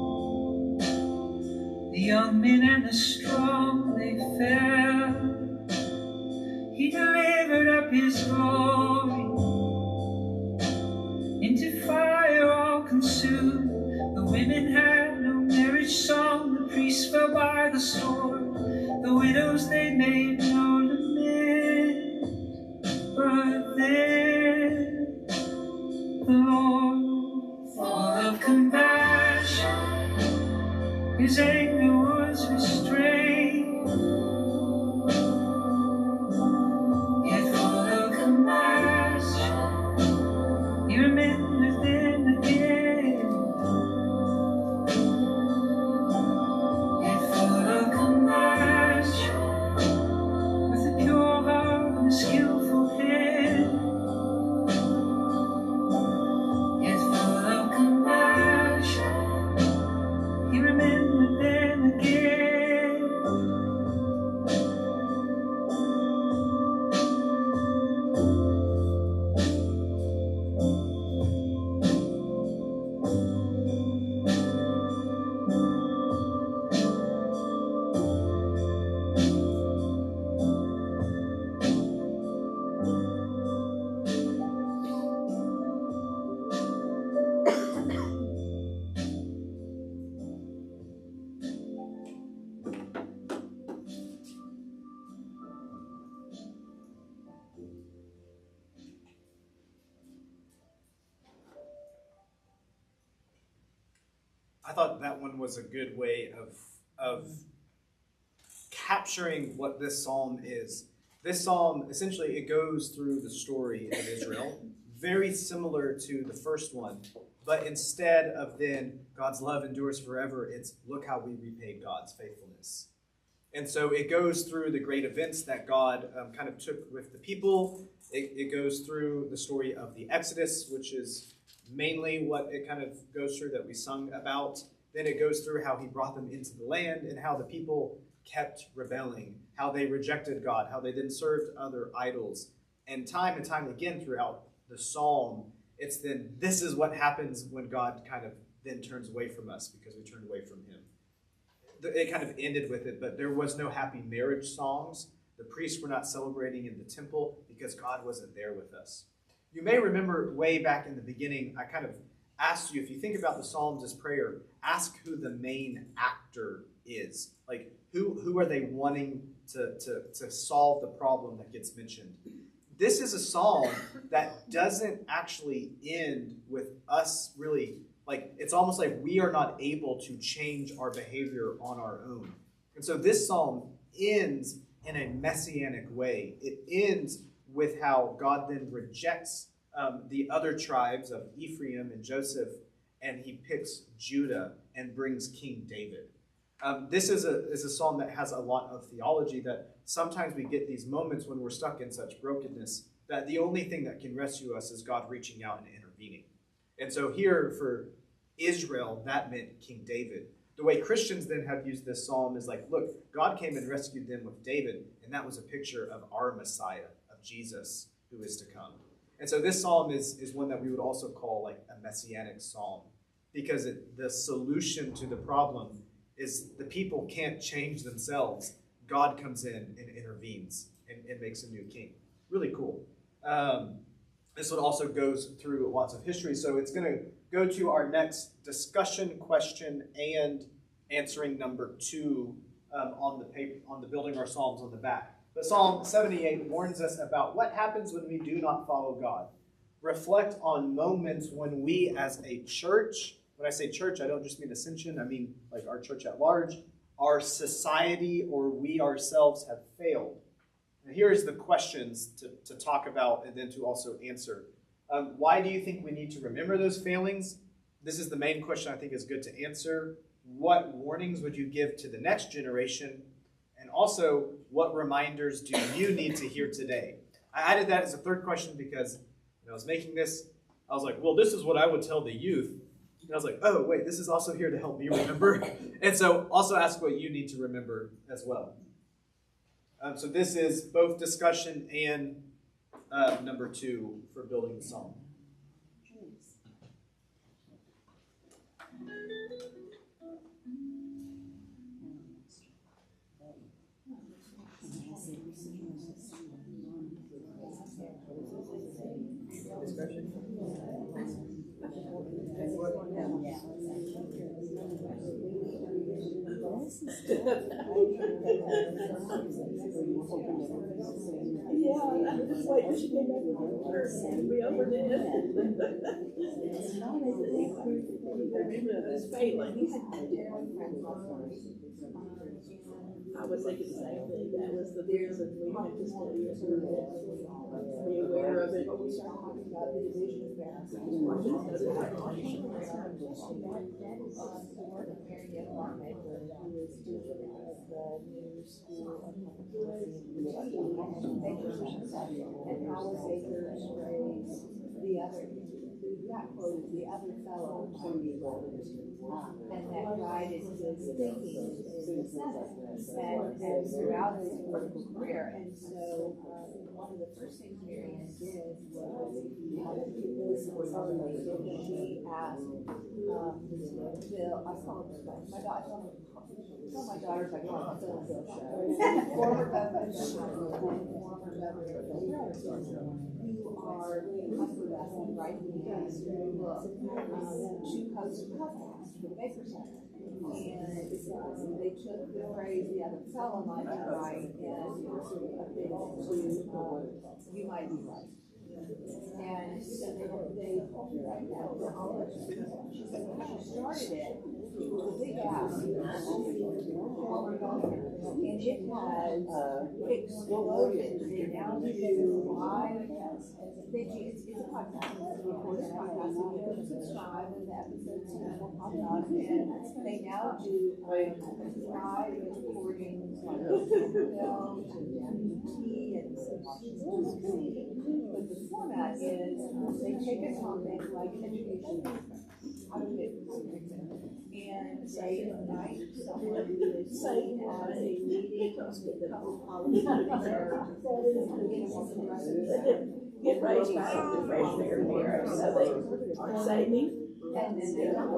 The young men and the strong, they fell. He delivered up his glory into fire all consumed. The women had no marriage song, the priests fell by the sword. The widows they made no lament. But then the Lord, full of compassion, his anger was restrained. Yet full of compassion, he remembered them again. Yet full of compassion, with a pure heart and a skillful hand. Yet full of compassion, he remembered them again. I thought that one was a good way of capturing what this psalm is. This psalm, essentially, it goes through the story of Israel, very similar to the first one, but instead of then God's love endures forever, it's look how we repay God's faithfulness. And so it goes through the great events that God kind of took with the people. It goes through the story of the Exodus, which is mainly what it kind of goes through that we sung about. Then it goes through how he brought them into the land and how the people kept rebelling, how they rejected God, how they then served other idols. And time again throughout the psalm, it's then this is what happens when God kind of then turns away from us because we turned away from him. It kind of ended with it, but there was no happy marriage songs. The priests were not celebrating in the temple because God wasn't there with us. You may remember way back in the beginning, I kind of asked you, if you think about the Psalms as prayer, ask who the main actor is. Like, who are they wanting to solve the problem that gets mentioned? This is a psalm that doesn't actually end with us really, like, it's almost like we are not able to change our behavior on our own. And so this psalm ends in a messianic way. It ends with how God then rejects the other tribes of Ephraim and Joseph, and he picks Judah and brings King David. This is a psalm that has a lot of theology, that sometimes we get these moments when we're stuck in such brokenness that the only thing that can rescue us is God reaching out and intervening. And so here for Israel, that meant King David. The way Christians then have used this psalm is like, look, God came and rescued them with David, and that was a picture of our Messiah, of Jesus, who is to come. And so this psalm is one that we would also call like a messianic psalm, because the solution to the problem is the people can't change themselves. God comes in and intervenes and makes a new king. Really cool. This one also goes through lots of history, so it's going to go to our next discussion question and answering number 2 on the paper, on the Building Our Psalms on the back. But Psalm 78 warns us about what happens when we do not follow God. Reflect on moments when we as a church, when I say church, I don't just mean Ascension, I mean like our church at large, our society or we ourselves have failed. And here's the questions to talk about and then to also answer. Why do you think we need to remember those failings? This is the main question I think is good to answer. What warnings would you give to the next generation? And also, what reminders do you need to hear today? I added that as a third question because when I was making this, I was like, well, this is what I would tell the youth. And I was like, oh, wait, this is also here to help me remember. And so also ask what you need to remember as well. So this is both discussion and number 2 for building the psalm. Wait, she came back with her and we opened it. It's failing. I was thinking the same thing. That was the reason we had to study it. Be aware of it. About the division of the other fellow, and that guided his thinking in the Senate and throughout his political career. And so one of the first things Marianne did was she asked Bill, I call my daughter, tell my daughters I call it Phil and Bill show. Former governor former governor who are with us and writing the book, Two Coats of Covenants for the Baker Center. And they took the phrase the other fellow might be right and sort of updated it to you might be right. And so they right now, she said when she started it, it was a big house. And it has exploded. They now do live. It's a podcast. It's recorded podcast. So you can subscribe and the episodes will pop up. And they now do live recordings like films and tea and Washington DC. But the format is they take a topic like education, how to get and they invite someone who is seen as a leading couple Get raised by the freshman here, so they are saving. and then they come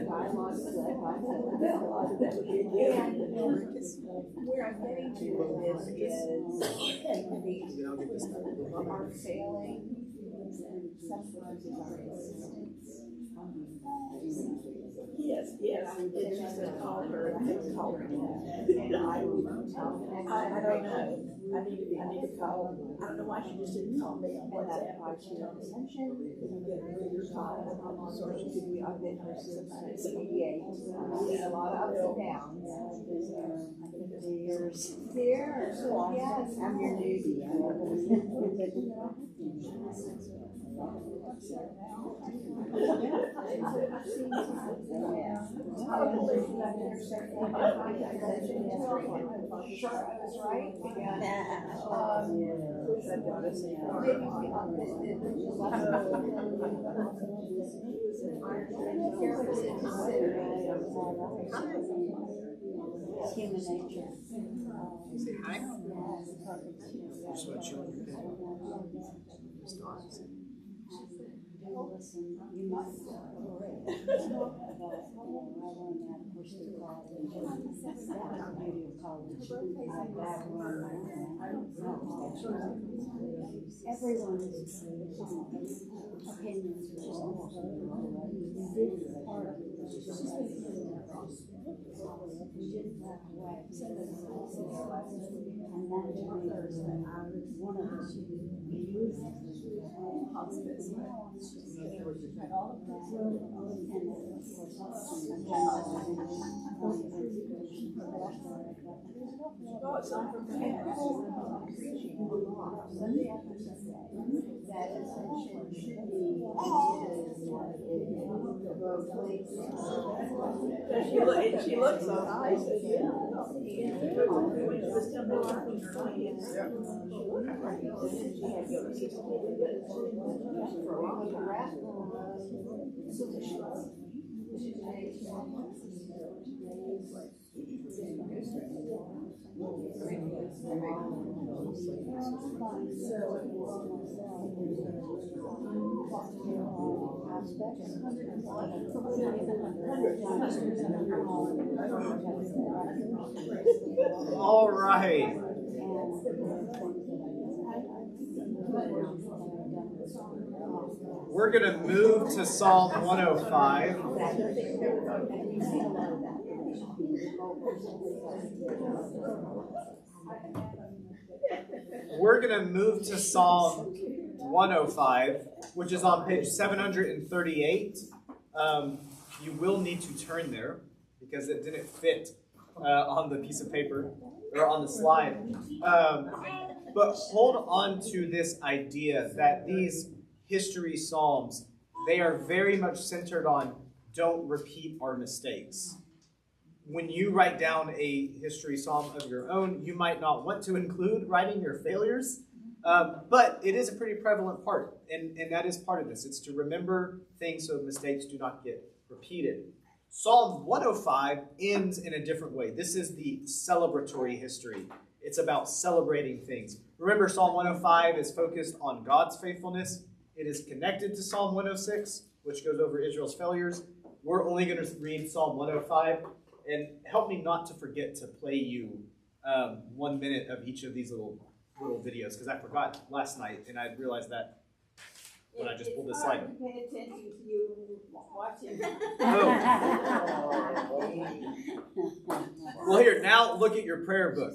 dialogue is led by And where I'm getting to with this is our failing sometimes is our insistence. yes, and she said, call her, and call her. And I would tell them. I don't know. I need to call. I don't know why she just didn't call me on And that's WhatsApp. why she don't attention. I've been her since 1988. A lot of ups and downs. There's yes, I'm your newbie. Human nature. Say hi. Yes. Just want you on your bed. Listen, you might about I learned that first in college. Beauty of college. My background. Everyone's opinions are also part of it. And that is one of the hospice. She looks so nice. All right. We're going to move to Psalm 105. We're going to move to Psalm 105, which is on page 738. You will need to turn there because it didn't fit on the piece of paper or on the slide. But hold on to this idea that these history psalms, they are very much centered on don't repeat our mistakes. When you write down a history psalm of your own, you might not want to include writing your failures, but it is a pretty prevalent part, and that is part of this. It's to remember things so mistakes do not get repeated. Psalm 105 ends in a different way. This is the celebratory history. It's about celebrating things. Remember, Psalm 105 is focused on God's faithfulness. It is connected to Psalm 106, which goes over Israel's failures. We're only going to read Psalm 105. And help me not to forget to play you 1 minute of each of these little videos, because I forgot last night, and I realized that when I just pulled this slide. It's hard to pay attention to you watching. Well, here, now look at your prayer book.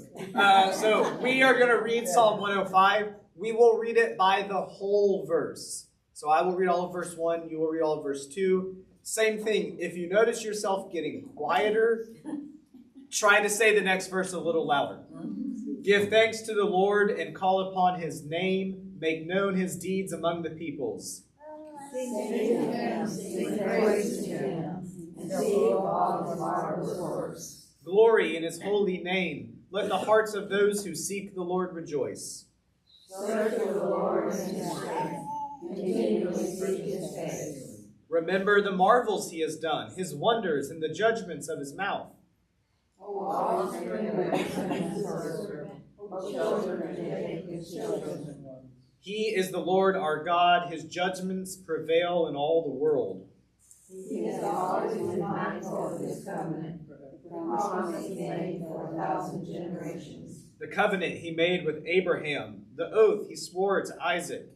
So we are going to read Psalm 105. we will read it by the whole verse. So I will read all of verse 1, you will read all of verse 2. Same thing, if you notice yourself getting quieter, try to say the next verse a little louder. Give thanks to the Lord and call upon his name. Make known his deeds among the peoples. Sing praise to him, and see all his marvelous works. Glory in his holy name. Let the hearts of those who seek the Lord rejoice. Search for the Lord in his strength, continually seek his face. Remember the marvels he has done, his wonders and the judgments of his mouth. Always remember his servant, children and Jacob's children. He is the Lord our God. His judgments prevail in all the world. He has always been mindful of his covenant, the promise he made for 1,000 generations. The covenant he made with Abraham, the oath he swore to Isaac.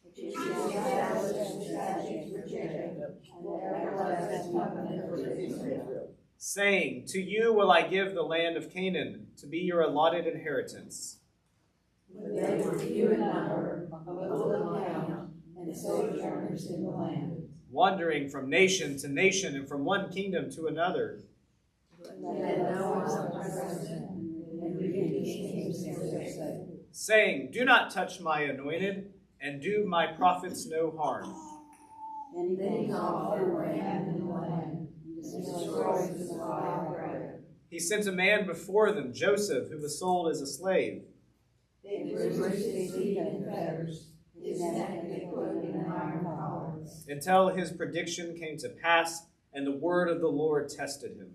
Which he established as statutes for Jacob, and everlasting covenant for Israel. Saying, to you will I give the land of Canaan to be your allotted inheritance. But they were few in number, of little count, and sojourners in the land. Wandering from nation to nation and from one kingdom to another. They had no one present, and repeated kings for their sake. Saying, do not touch my anointed, and do my prophets no harm. And Then he called for rain in the land, and destroyed the supply of bread. He sent a man before them, Joseph, who was sold as a slave. They bruised his feet in fetters, his neck they put in iron collars. Until his prediction came to pass, and the word of the Lord tested him.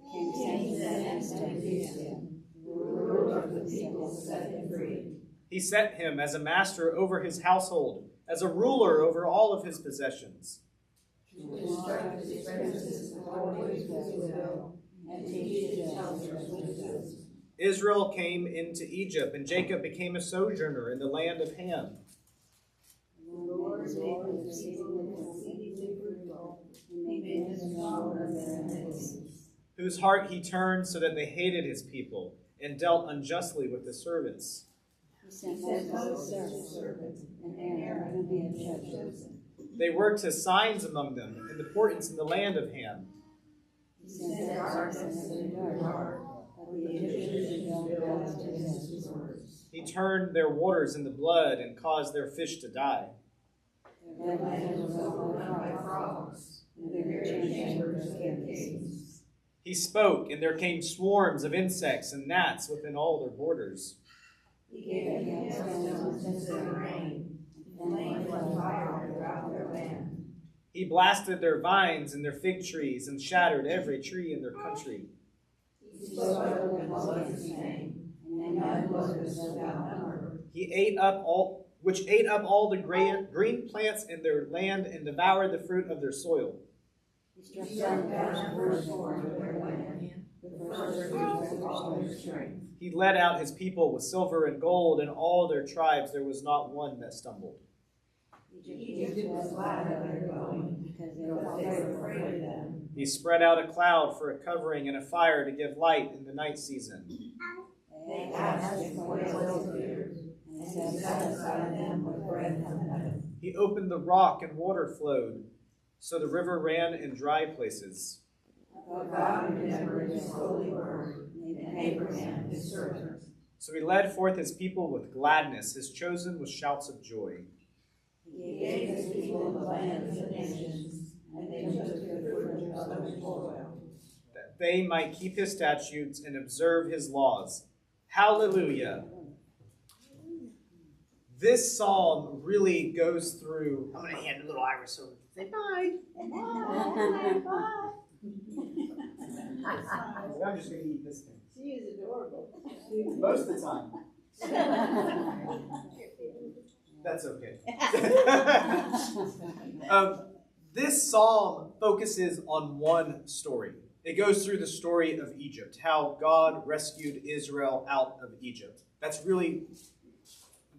the king Kings sent and his abused him. The ruler of the people set him free. He set him as a master over his household, as a ruler over all of his possessions. To instruct his princes according to his will, and teach his elders wisdom. Israel came into Egypt, and Jacob became a sojourner in the land of Ham. The Lord made them exceedingly fruitful, and made them stronger than their enemies. Whose heart he turned so that they hated his people, and dealt unjustly with the servants. He sent Moses' servant, and Aaron, whom he had chosen. They worked his signs among them, and the portents in the land of Ham. He sent darkness in the dark, but the Egyptians built against his words. He turned their waters into blood, and caused their fish to die. Their land was overrun by frogs, and their chambers of kings. He spoke, and there came swarms of insects and gnats within all their borders. He gave them hailstones instead of rain, and flames of fire throughout their land. He blasted their vines and their fig trees, and shattered every tree in their country. He spoke in Moses' name, and none was without number. He ate up all the green plants in their land, and devoured the fruit of their soil. He struck He down struck down the firstborn of their land, the first fruits of all their strength. He led out his people with silver and gold, and all their tribes there was not one that stumbled. Egypt was glad of their going, because but they were afraid of them. He spread out a cloud for a covering and a fire to give light in the night season. They asked him for his tears, and he satisfied them with bread from heaven. He opened the rock, and water flowed, so the river ran in dry places. But God remembered his holy word, and Abraham his servant. So he led forth his people with gladness, his chosen with shouts of joy. He gave his people the land of the nations, and they took the fruit of their toil. That they might keep his statutes and observe his laws. Hallelujah. This psalm really goes through. I'm going to hand a little Iris over. Say bye. I'm just going to eat this thing. She is adorable. Most of the time. That's okay. This psalm focuses on one story. It goes through the story of Egypt, how God rescued Israel out of Egypt. That's really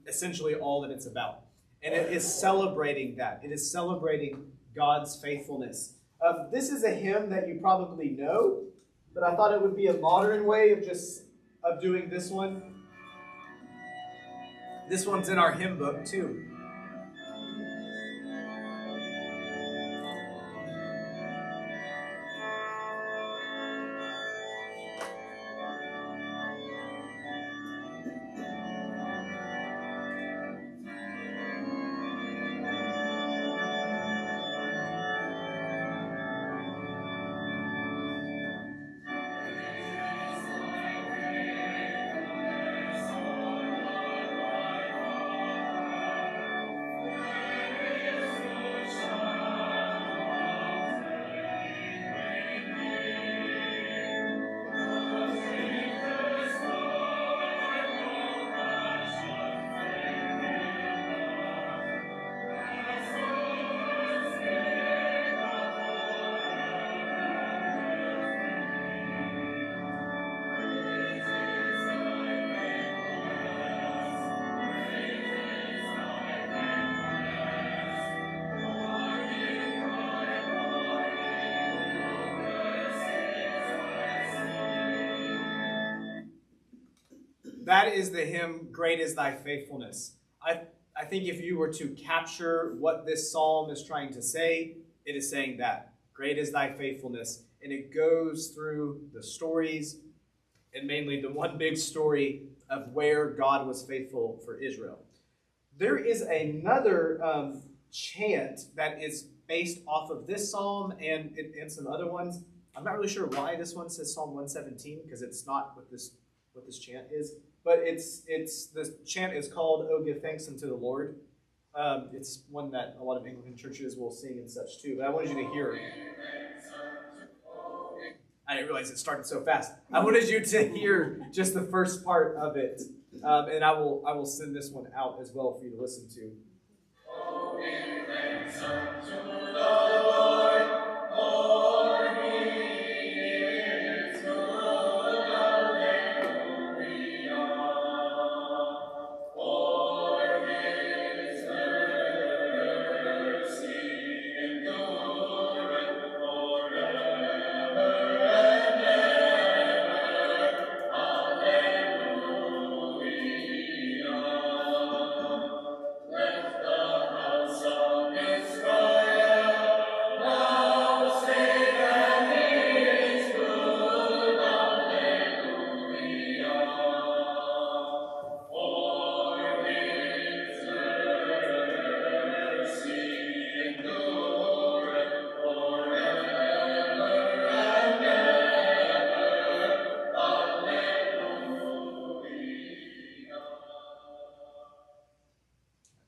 essentially all that it's about. And it is celebrating that. It is celebrating God's faithfulness. This is a hymn that you probably know, but I thought it would be a modern way of doing this one. This one's in our hymn book too. That is the hymn, Great is Thy Faithfulness. I think if you were to capture what this psalm is trying to say, it is saying that. Great is Thy Faithfulness. And it goes through the stories, and mainly the one big story of where God was faithful for Israel. There is another chant that is based off of this psalm and some other ones. I'm not really sure why this one says Psalm 117, because it's not what this chant is. But the chant is called "Oh, Give Thanks Unto the Lord." It's one that a lot of Anglican churches will sing and such too. But I wanted you to hear it. I didn't realize it started so fast. I wanted you to hear just the first part of it, and I will send this one out as well for you to listen to. Oh, give thanks unto the Lord, for He is good. Alleluia. For His mercy endureth forever and ever. Alleluia. Let the house of Israel now say that He is good. Alleluia. For His mercy endureth forever and ever. Alleluia.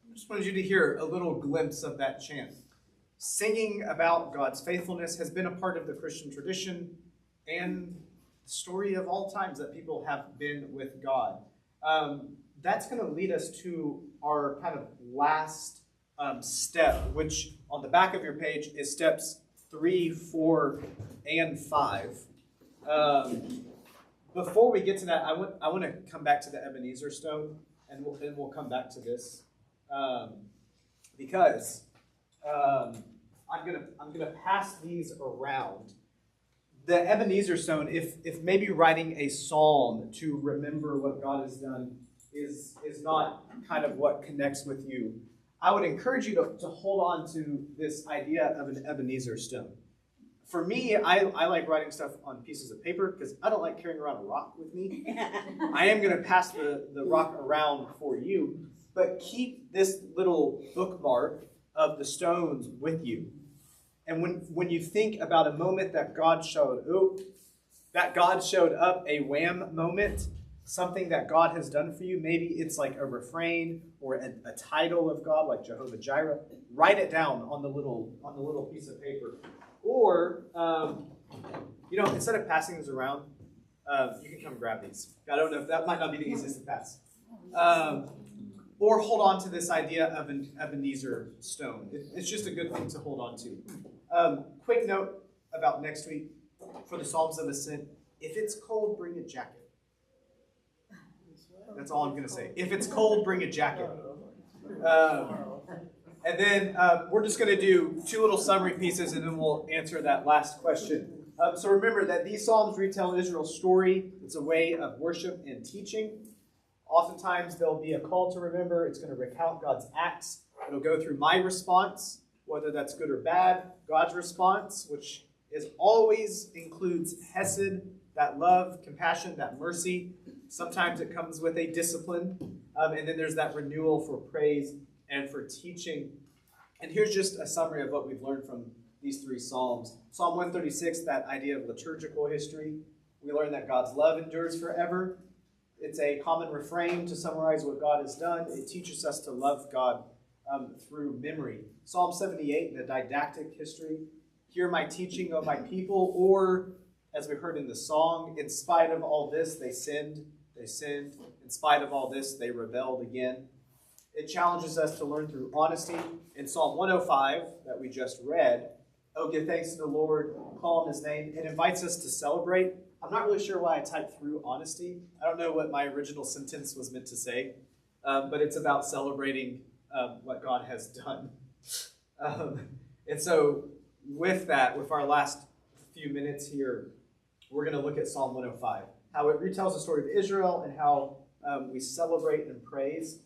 I just wanted you to hear a little glimpse of that chant. Singing about God's faithfulness has been a part of the Christian tradition and the story of all times that people have been with God. That's going to lead us to our kind of last step, which on the back of your page is steps 3, 4, and 5. Before we get to that, I want to come back to the Ebenezer stone, and we'll come back to this. Because I'm gonna pass these around. The Ebenezer stone, if maybe writing a psalm to remember what God has done is not kind of what connects with you, I would encourage you to hold on to this idea of an Ebenezer stone. For me, I like writing stuff on pieces of paper because I don't like carrying around a rock with me. I am going to pass the rock around for you, but keep this little bookmark of the stones with you. And when you think about a moment that God showed up, a wham moment, something that God has done for you, maybe it's like a refrain or a title of God, like Jehovah Jireh. Write it down on the little piece of paper. Or, instead of passing these around, you can come grab these. I don't know if that might not be the easiest to pass. Or hold on to this idea of an Ebenezer stone. It's just a good thing to hold on to. Quick note about next week for the Psalms of Ascent. If it's cold, bring a jacket. That's all I'm going to say. If it's cold, bring a jacket. And then we're just going to do 2 little summary pieces, and then we'll answer that last question. So remember that these Psalms retell Israel's story. It's a way of worship and teaching. Oftentimes there'll be a call to remember. It's going to recount God's acts. It'll go through my response, whether that's good or bad, God's response, which always includes hesed, that love, compassion, that mercy. Sometimes it comes with a discipline. And then there's that renewal for praise and for teaching. And here's just a summary of what we've learned from these three Psalms. Psalm 136, that idea of liturgical history. We learn that God's love endures forever. It's a common refrain to summarize what God has done. It teaches us to love God through memory. Psalm 78, the didactic history. Hear my teaching, O my people. Or, as we heard in the song, in spite of all this, they sinned. They sinned. In spite of all this, they rebelled again. It challenges us to learn through honesty. In Psalm 105 that we just read, oh, give thanks to the Lord, call on his name. It invites us to celebrate. I'm not really sure why I typed through honesty. I don't know what my original sentence was meant to say, but it's about celebrating what God has done. And so with that, with our last few minutes here, we're going to look at Psalm 105, how it retells the story of Israel and how we celebrate and praise.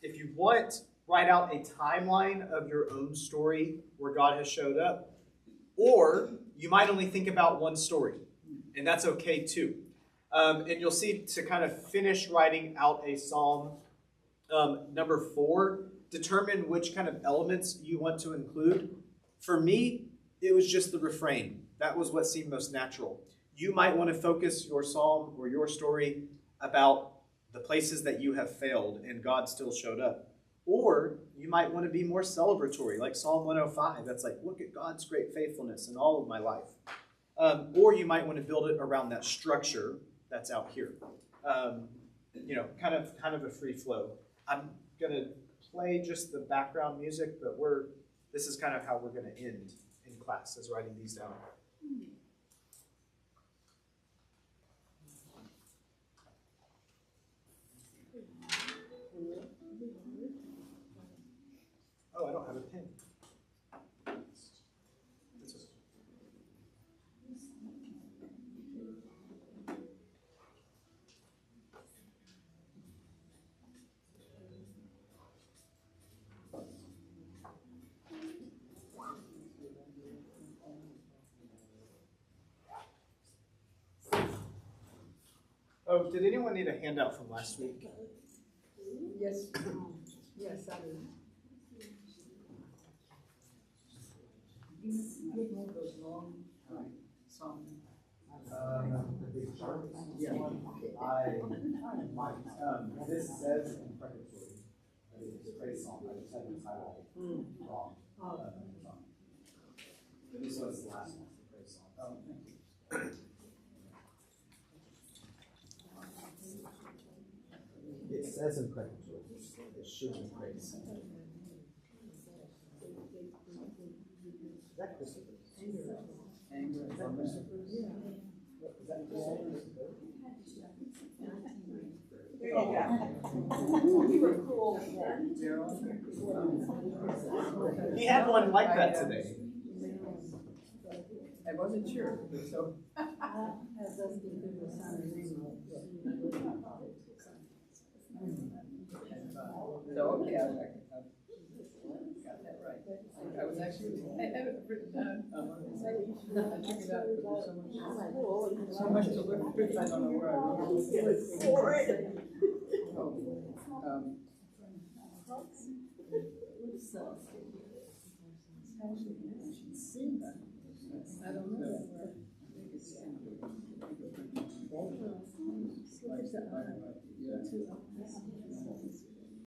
If you want, write out a timeline of your own story where God has showed up. Or you might only think about one story, and that's okay too. And you'll see, to kind of finish writing out a psalm, number 4, determine which kind of elements you want to include. For me, it was just the refrain. That was what seemed most natural. You might want to focus your psalm or your story about the places that you have failed and God still showed up. Or you might want to be more celebratory, like Psalm 105. That's like, look at God's great faithfulness in all of my life. Or you might want to build it around that structure that's out here. Kind of a free flow. I'm going to play just the background music, but this is kind of how we're going to end in class, is writing these down. Oh, I don't have a pen. Oh, did anyone need a handout from last week? Yes. Yes, I do. Give more of those long songs. This says in preparatory that it is praise song. I just had the title wrong. But this was the last one, the praise song. Oh, thank you. It says in preparatory. It should be praise. Is that Christopher? Anger. Is that Christopher? Is that Christopher? There you go. You were cool. He had one like that today. I wasn't sure, so. So, okay, I got that right. I was actually, I have it written down. I took it out, but there's so much to look through, I don't know where I wrote it. I don't know. I think it's